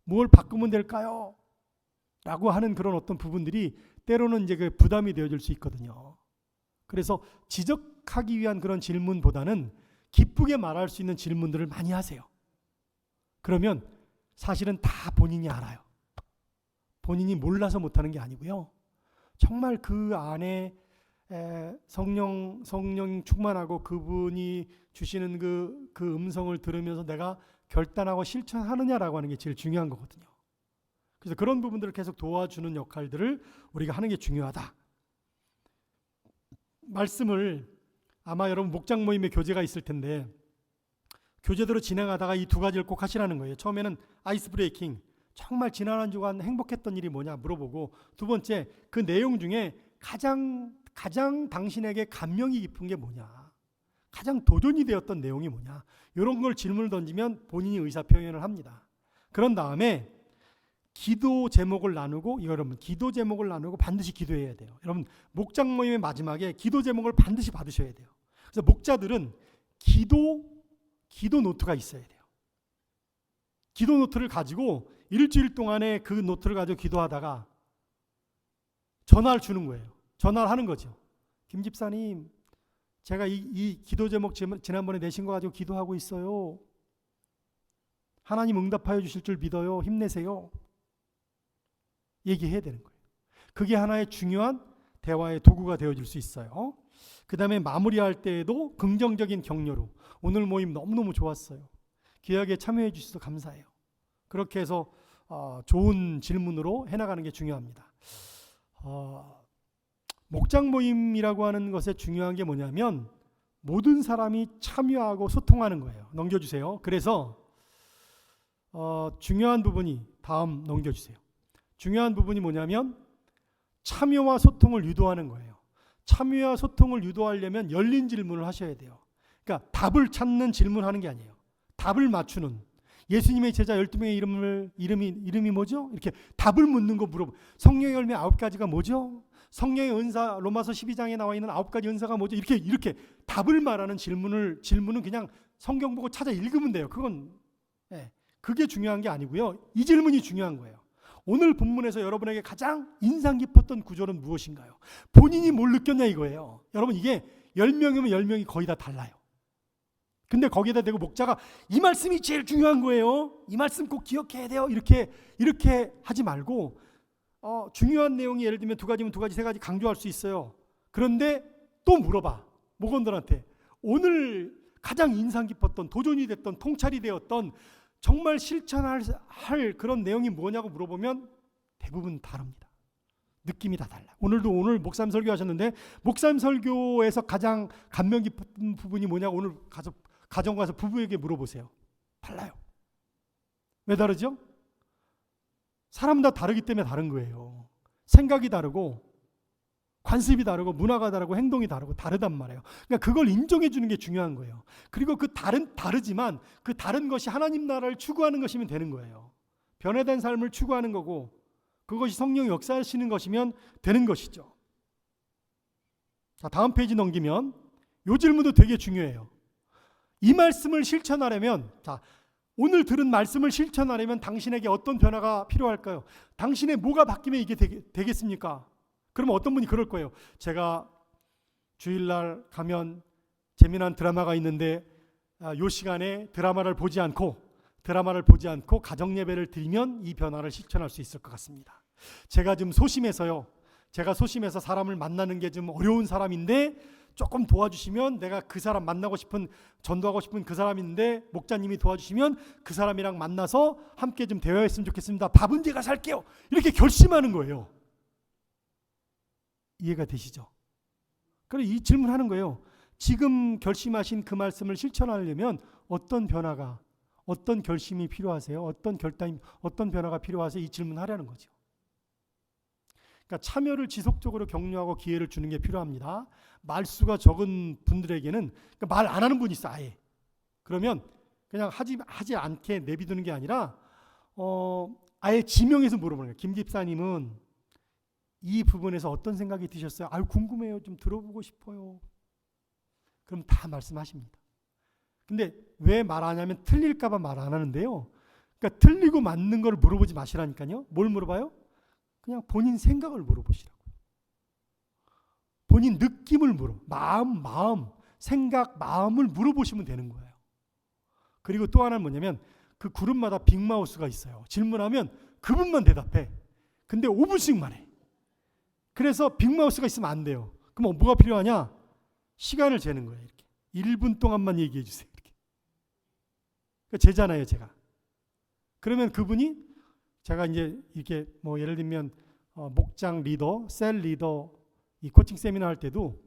뭘 바꾸면 될까요? 라고 하는 그런 어떤 부분들이 때로는 이제 그 부담이 되어질 수 있거든요. 그래서 지적하기 위한 그런 질문보다는 기쁘게 말할 수 있는 질문들을 많이 하세요. 그러면 사실은 다 본인이 알아요. 본인이 몰라서 못하는 게 아니고요. 정말 그 안에 성령 충만하고 그분이 주시는 그 음성을 들으면서 내가 결단하고 실천하느냐라고 하는 게 제일 중요한 거거든요. 그래서 그런 부분들을 계속 도와주는 역할들을 우리가 하는 게 중요하다. 말씀을 아마 여러분 목장 모임에 교제가 있을 텐데 교제대로 진행하다가 이 두 가지를 꼭 하시라는 거예요. 처음에는 아이스 브레이킹, 정말 지난 한 주간 행복했던 일이 뭐냐 물어보고, 두 번째 그 내용 중에 가장 당신에게 감명이 깊은 게 뭐냐, 가장 도전이 되었던 내용이 뭐냐, 이런 걸 질문을 던지면 본인이 의사표현을 합니다. 그런 다음에 기도 제목을 나누고, 이거 여러분 기도 제목을 나누고 반드시 기도해야 돼요. 여러분 목장 모임의 마지막에 기도 제목을 반드시 받으셔야 돼요. 그래서 목자들은 기도 노트가 있어야 돼요. 기도 노트를 가지고 일주일 동안에 그 노트를 가지고 기도하다가 전화를 주는 거예요. 전화를 하는 거죠. 김 집사님, 제가 이 기도 제목 지난번에 내신 거 가지고 기도하고 있어요. 하나님 응답하여 주실 줄 믿어요. 힘내세요. 얘기해야 되는 거예요. 그게 하나의 중요한 대화의 도구가 되어줄 수 있어요. 그 다음에 마무리할 때에도 긍정적인 격려로 오늘 모임 너무너무 좋았어요. 기획에 참여해 주셔서 감사해요. 그렇게 해서 좋은 질문으로 해나가는 게 중요합니다. 목장 모임이라고 하는 것의 중요한 게 뭐냐면 모든 사람이 참여하고 소통하는 거예요. 넘겨주세요. 그래서 중요한 부분이, 다음 넘겨주세요. 중요한 부분이 뭐냐면 참여와 소통을 유도하는 거예요. 참여와 소통을 유도하려면 열린 질문을 하셔야 돼요. 그러니까 답을 찾는 질문하는 게 아니에요. 답을 맞추는. 예수님의 제자 12명의 이름이 뭐죠? 이렇게 답을 묻는 거 물어보. 성령의 열매 9가지가 뭐죠? 성령의 은사 로마서 12장에 나와 있는 9가지 은사가 뭐죠? 이렇게 답을 말하는 질문은 그냥 성경 보고 찾아 읽으면 돼요. 그게 중요한 게 아니고요. 이 질문이 중요한 거예요. 오늘 본문에서 여러분에게 가장 인상 깊었던 구절은 무엇인가요? 본인이 뭘 느꼈냐 이거예요. 여러분 이게 10명이면 10명이 거의 다 달라요. 근데 거기에다 대고 목자가 이 말씀이 제일 중요한 거예요. 이 말씀 꼭 기억해야 돼요. 이렇게 하지 말고 중요한 내용이 예를 들면 2가지면 2가지, 3가지 강조할 수 있어요. 그런데 또 물어봐. 목원들한테 오늘 가장 인상 깊었던, 도전이 됐던, 통찰이 되었던, 정말 실천할 그런 내용이 뭐냐고 물어보면 대부분 다릅니다. 느낌이 다 달라. 오늘 목사님 설교하셨는데 목사님 설교에서 가장 감명 깊은 부분이 뭐냐고 오늘 가정 가서 부부에게 물어보세요. 달라요. 왜 다르죠? 사람 다 다르기 때문에 다른 거예요. 생각이 다르고 관습이 다르고 문화가 다르고 행동이 다르단 말이에요. 그러니까 그걸 인정해 주는 게 중요한 거예요. 그리고 다르지만 그 다른 것이 하나님 나라를 추구하는 것이면 되는 거예요. 변화된 삶을 추구하는 거고 그것이 성령이 역사하시는 것이면 되는 것이죠. 자, 다음 페이지 넘기면 이 질문도 되게 중요해요. 이 말씀을 실천하려면, 오늘 들은 말씀을 실천하려면 당신에게 어떤 변화가 필요할까요? 당신의 뭐가 바뀌면 이게 되겠습니까? 그러면 어떤 분이 그럴 거예요. 제가 주일날 가면 재미난 드라마가 있는데 이 시간에 드라마를 보지 않고 가정 예배를 드리면 이 변화를 실천할 수 있을 것 같습니다. 제가 좀 소심해서 사람을 만나는 게 좀 어려운 사람인데 조금 도와주시면 내가 그 사람 만나고 싶은, 전도하고 싶은 그 사람인데 목자님이 도와주시면 그 사람이랑 만나서 함께 좀 대화했으면 좋겠습니다. 밥은 제가 살게요. 이렇게 결심하는 거예요. 이해가 되시죠? 그래서 이 질문하는 거예요. 지금 결심하신 그 말씀을 실천하려면 어떤 변화가, 어떤 결심이 필요하세요? 어떤 변화가 필요하세요? 이 질문하려는 거죠. 그러니까 참여를 지속적으로 격려하고 기회를 주는 게 필요합니다. 말수가 적은 분들에게는, 그러니까 말 안 하는 분이 있어 아예. 그러면 그냥 하지 않게 내비두는 게 아니라 아예 지명해서 물어보는 거예요. 김 집사님은 이 부분에서 어떤 생각이 드셨어요? 아유 궁금해요. 좀 들어보고 싶어요. 그럼 다 말씀하십니다. 근데 왜 말 안 하냐면 틀릴까 봐 말 안 하는데요. 그러니까 틀리고 맞는 걸 물어보지 마시라니까요. 뭘 물어봐요? 그냥 본인 생각을 물어보시라고요. 본인 느낌을 마음을 물어보시면 되는 거예요. 그리고 또 하나는 뭐냐면 그 그룹마다 빅마우스가 있어요. 질문하면 그분만 대답해. 근데 5분씩만 해. 그래서 빅마우스가 있으면 안 돼요. 그럼 뭐가 필요하냐? 시간을 재는 거예요. 이렇게 1분 동안만 얘기해 주세요. 이렇게. 그러니까 재잖아요, 제가. 그러면 그분이 제가 이제 이렇게 뭐 예를 들면 목장 리더, 셀 리더 이 코칭 세미나 할 때도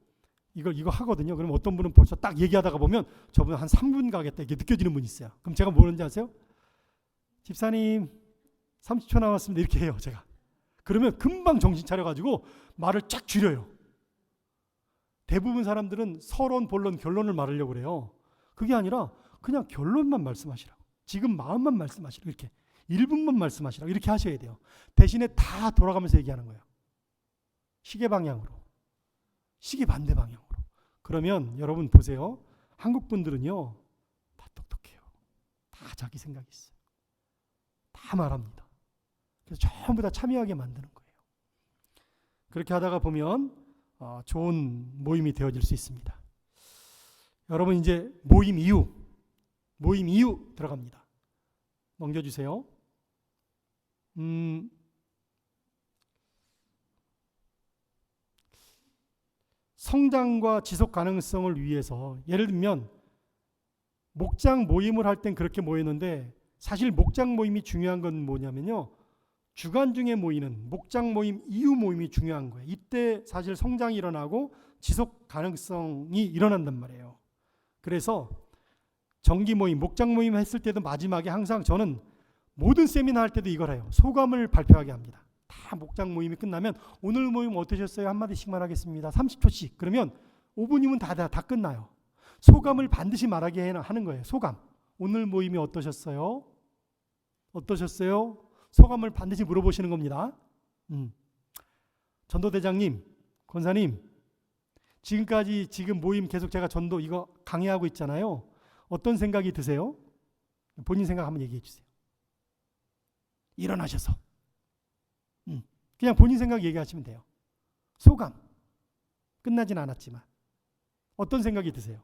이거 하거든요. 그럼 어떤 분은 벌써 딱 얘기하다가 보면 저분 한 3분 가겠다 이게 느껴지는 분이 있어요. 그럼 제가 뭐라는지 아세요? 집사님 30초 남았습니다. 이렇게 해요, 제가. 그러면 금방 정신 차려가지고 말을 쫙 줄여요. 대부분 사람들은 서론, 본론, 결론을 말하려고 그래요. 그게 아니라 그냥 결론만 말씀하시라고. 지금 마음만 말씀하시라고. 이렇게 1분만 말씀하시라고. 이렇게 하셔야 돼요. 대신에 다 돌아가면서 얘기하는 거예요. 시계 방향으로. 시계 반대 방향으로. 그러면 여러분 보세요. 한국 분들은요. 다 똑똑해요. 다 자기 생각이 있어요. 다 말합니다. 그래서 전부 다 참여하게 만드는 거예요. 그렇게 하다가 보면 좋은 모임이 되어질 수 있습니다. 여러분 이제 모임 이유 들어갑니다. 넘겨주세요. 성장과 지속 가능성을 위해서 예를 들면 목장 모임을 할 땐 그렇게 모였는데 사실 목장 모임이 중요한 건 뭐냐면요. 주간 중에 모이는 목장 모임 이후 모임이 중요한 거예요. 이때 사실 성장이 일어나고 지속 가능성이 일어난단 말이에요. 그래서 정기 모임, 목장 모임 했을 때도 마지막에 항상 저는 모든 세미나 할 때도 이걸 해요. 소감을 발표하게 합니다. 다 목장 모임이 끝나면 오늘 모임 어떠셨어요? 한마디씩만 하겠습니다. 30초씩. 그러면 5분이면 다 끝나요. 소감을 반드시 말하게 하는 거예요. 소감. 오늘 모임이 어떠셨어요? 어떠셨어요? 소감을 반드시 물어보시는 겁니다. 전도대장님, 권사님, 지금까지 지금 모임 계속 제가 전도 이거 강의하고 있잖아요. 어떤 생각이 드세요? 본인 생각 한번 얘기해 주세요. 일어나셔서. 그냥 본인 생각 얘기하시면 돼요. 소감. 끝나진 않았지만. 어떤 생각이 드세요?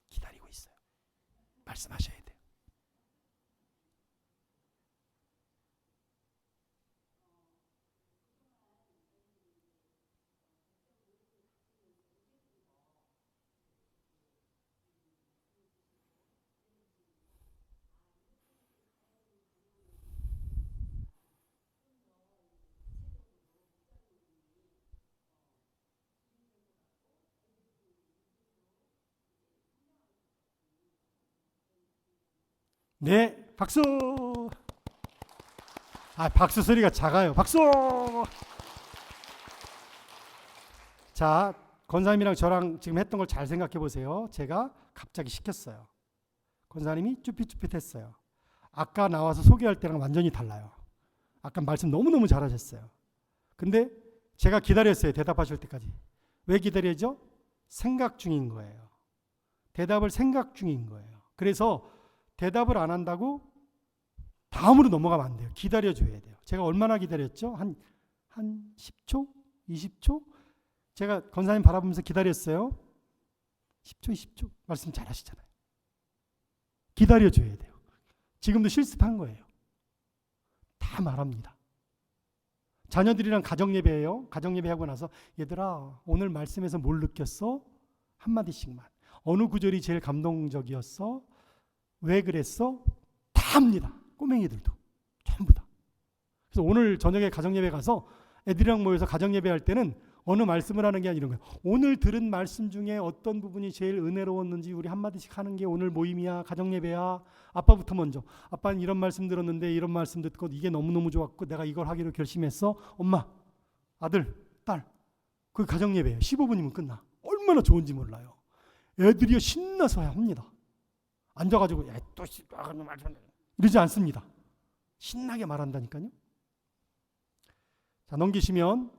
기다리고 있어요. 말씀하셔야 돼요. 네, 박수. 박수 소리가 작아요. 박수. 자, 권사님이랑 저랑 지금 했던 걸 잘 생각해 보세요. 제가 갑자기 시켰어요. 권사님이 쭈삣쭈삣했어요. 아까 나와서 소개할 때랑 완전히 달라요. 아까 말씀 너무너무 잘하셨어요. 근데 제가 기다렸어요. 대답하실 때까지. 왜 기다려죠? 생각 중인 거예요. 대답을 생각 중인 거예요. 그래서 대답을 안 한다고 다음으로 넘어가면 안 돼요. 기다려줘야 돼요. 제가 얼마나 기다렸죠? 한 10초? 20초? 제가 권사님 바라보면서 기다렸어요. 10초, 20초. 말씀 잘 하시잖아요. 기다려줘야 돼요. 지금도 실습한 거예요. 다 말합니다. 자녀들이랑 가정예배예요. 가정예배하고 나서 얘들아 오늘 말씀에서 뭘 느꼈어? 한마디씩만. 어느 구절이 제일 감동적이었어? 왜 그랬어? 다 합니다. 꼬맹이들도 전부 다. 그래서 오늘 저녁에 가정예배 가서 애들이랑 모여서 가정예배 할 때는 어느 말씀을 하는 게 아니라 이런 거예요. 오늘 들은 말씀 중에 어떤 부분이 제일 은혜로웠는지 우리 한마디씩 하는 게 오늘 모임이야, 가정예배야. 아빠부터 먼저. 아빠는 이런 말씀 들었는데 이런 말씀 듣고 이게 너무너무 좋았고 내가 이걸 하기로 결심했어. 엄마, 아들, 딸. 그 가정예배예요. 15분이면 끝나. 얼마나 좋은지 몰라요. 애들이 신나서 합니다. 앉아가지고 또 이러지 않습니다. 신나게 말한다니까요. 자, 넘기시면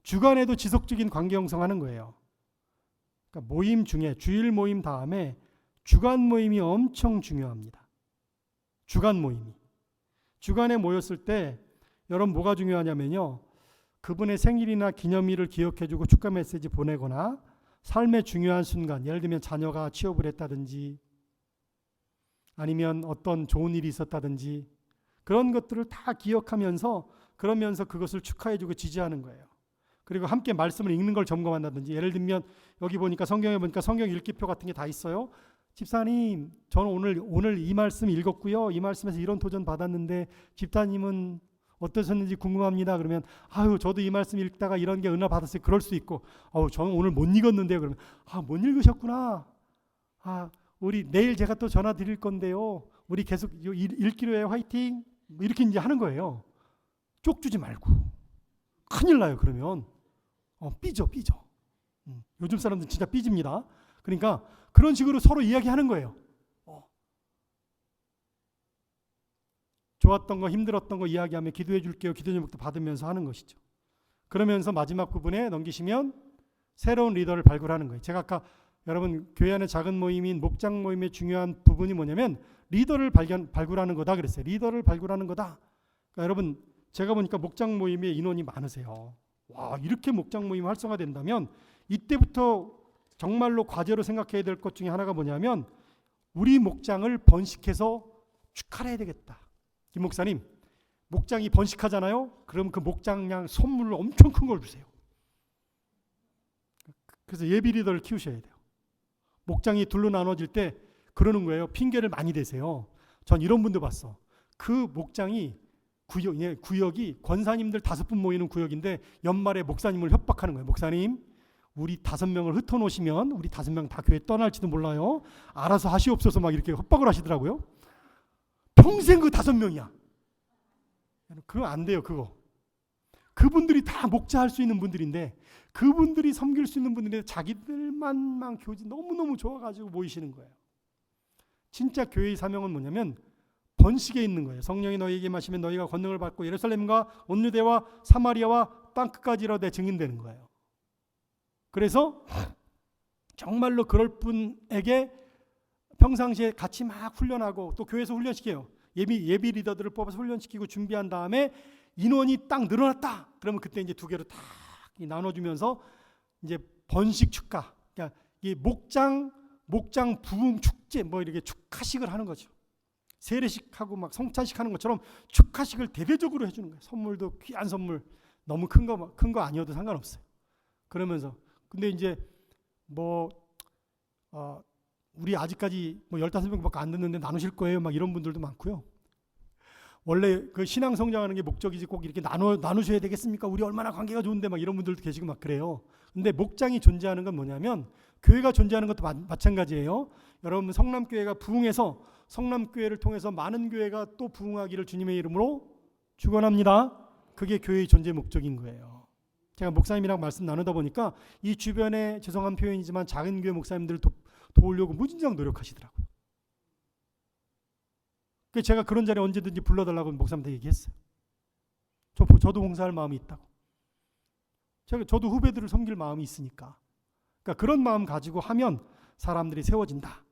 주간에도 지속적인 관계 형성하는 거예요. 그러니까 모임 중에 주일 모임 다음에 주간 모임이 엄청 중요합니다. 주간 모임이. 주간에 모였을 때 여러분 뭐가 중요하냐면요. 그분의 생일이나 기념일을 기억해주고 축하 메시지 보내거나 삶의 중요한 순간, 예를 들면 자녀가 취업을 했다든지 아니면 어떤 좋은 일이 있었다든지 그런 것들을 다 기억하면서 그러면서 그것을 축하해주고 지지하는 거예요. 그리고 함께 말씀을 읽는 걸 점검한다든지 예를 들면 여기 보니까 성경에 보니까 성경 읽기표 같은 게 다 있어요. 집사님 저는 오늘 이 말씀 읽었고요. 이 말씀에서 이런 도전 받았는데 집사님은 어떠셨는지 궁금합니다. 그러면 아유 저도 이 말씀 읽다가 이런 게 은혜 받았어요. 그럴 수 있고 저는 오늘 못 읽었는데요. 그러면 못 읽으셨구나. 우리 내일 제가 또 전화 드릴 건데요. 우리 계속 읽기로 해요. 화이팅. 이렇게 이제 하는 거예요. 쪽 주지 말고. 큰일 나요. 그러면 삐져. 요즘 사람들은 진짜 삐집니다. 그러니까 그런 식으로 서로 이야기하는 거예요. 좋았던 거 힘들었던 거 이야기하면 기도해 줄게요. 기도 제목도 받으면서 하는 것이죠. 그러면서 마지막 부분에 넘기시면 새로운 리더를 발굴하는 거예요. 제가 아까 여러분 교회 안의 작은 모임인 목장 모임의 중요한 부분이 뭐냐면 리더를 발굴하는 거다 그랬어요. 리더를 발굴하는 거다. 그러니까 여러분 제가 보니까 목장 모임의 인원이 많으세요. 와 이렇게 목장 모임이 활성화된다면 이때부터 정말로 과제로 생각해야 될 것 중에 하나가 뭐냐면 우리 목장을 번식해서 축하를 해야 되겠다. 김 목사님 목장이 번식하잖아요. 그럼 그 목장량 선물을 엄청 큰 걸 주세요. 그래서 예비 리더를 키우셔야 돼요. 목장이 둘로 나눠질 때 그러는 거예요. 핑계를 많이 대세요. 전 이런 분도 봤어. 그 목장이 구역이 권사님들 5분 모이는 구역인데 연말에 목사님을 협박하는 거예요. 목사님 우리 5명을 흩어놓으시면 우리 5명 다 교회 떠날지도 몰라요. 알아서 하시옵소서 막 이렇게 협박을 하시더라고요. 평생 그 5명이야. 그거 안 돼요. 그분들이 다 목자할 수 있는 분들인데, 그분들이 섬길 수 있는 분들인데 자기들만만 교지 너무너무 좋아가지고 모이시는 거예요. 진짜 교회의 사명은 뭐냐면 번식에 있는 거예요. 성령이 너희에게 마시면 너희가 권능을 받고 예루살렘과 온 유대와 사마리아와 땅끝까지 이르러 내 증인되는 거예요. 그래서 정말로 그럴 분에게 평상시에 같이 막 훈련하고, 또 교회에서 훈련시켜요. 예비 리더들을 뽑아서 훈련시키고 준비한 다음에 인원이 딱 늘어났다. 그러면 그때 이제 두 개로 딱 나눠주면서 이제 번식 축가, 그러니까 이 목장 부흥 축제 뭐 이렇게 축하식을 하는 거죠. 세례식하고 막 성찬식 하는 것처럼 축하식을 대대적으로 해주는 거예요. 선물도 귀한 선물, 너무 큰 거 아니어도 상관없어요. 그러면서 근데 이제 우리 아직까지 15명밖에 안 됐는데 나누실 거예요, 막 이런 분들도 많고요. 원래 그 신앙 성장하는 게 목적이지 꼭 이렇게 나누셔야 되겠습니까? 우리 얼마나 관계가 좋은데 막 이런 분들도 계시고 막 그래요. 근데 목장이 존재하는 건 뭐냐면, 교회가 존재하는 것도 마찬가지예요. 여러분, 성남교회가 부흥해서 성남교회를 통해서 많은 교회가 또 부흥하기를 주님의 이름으로 축원합니다. 그게 교회의 존재 목적인 거예요. 제가 목사님이랑 말씀 나누다 보니까 이 주변에, 죄송한 표현이지만 작은 교회 목사님들을 도우려고 무진장 노력하시더라고요. 그래서 제가 그런 자리에 언제든지 불러달라고 목사님한테 얘기했어요. 저도 봉사할 마음이 있다고. 저도 후배들을 섬길 마음이 있으니까. 그러니까 그런 마음 가지고 하면 사람들이 세워진다.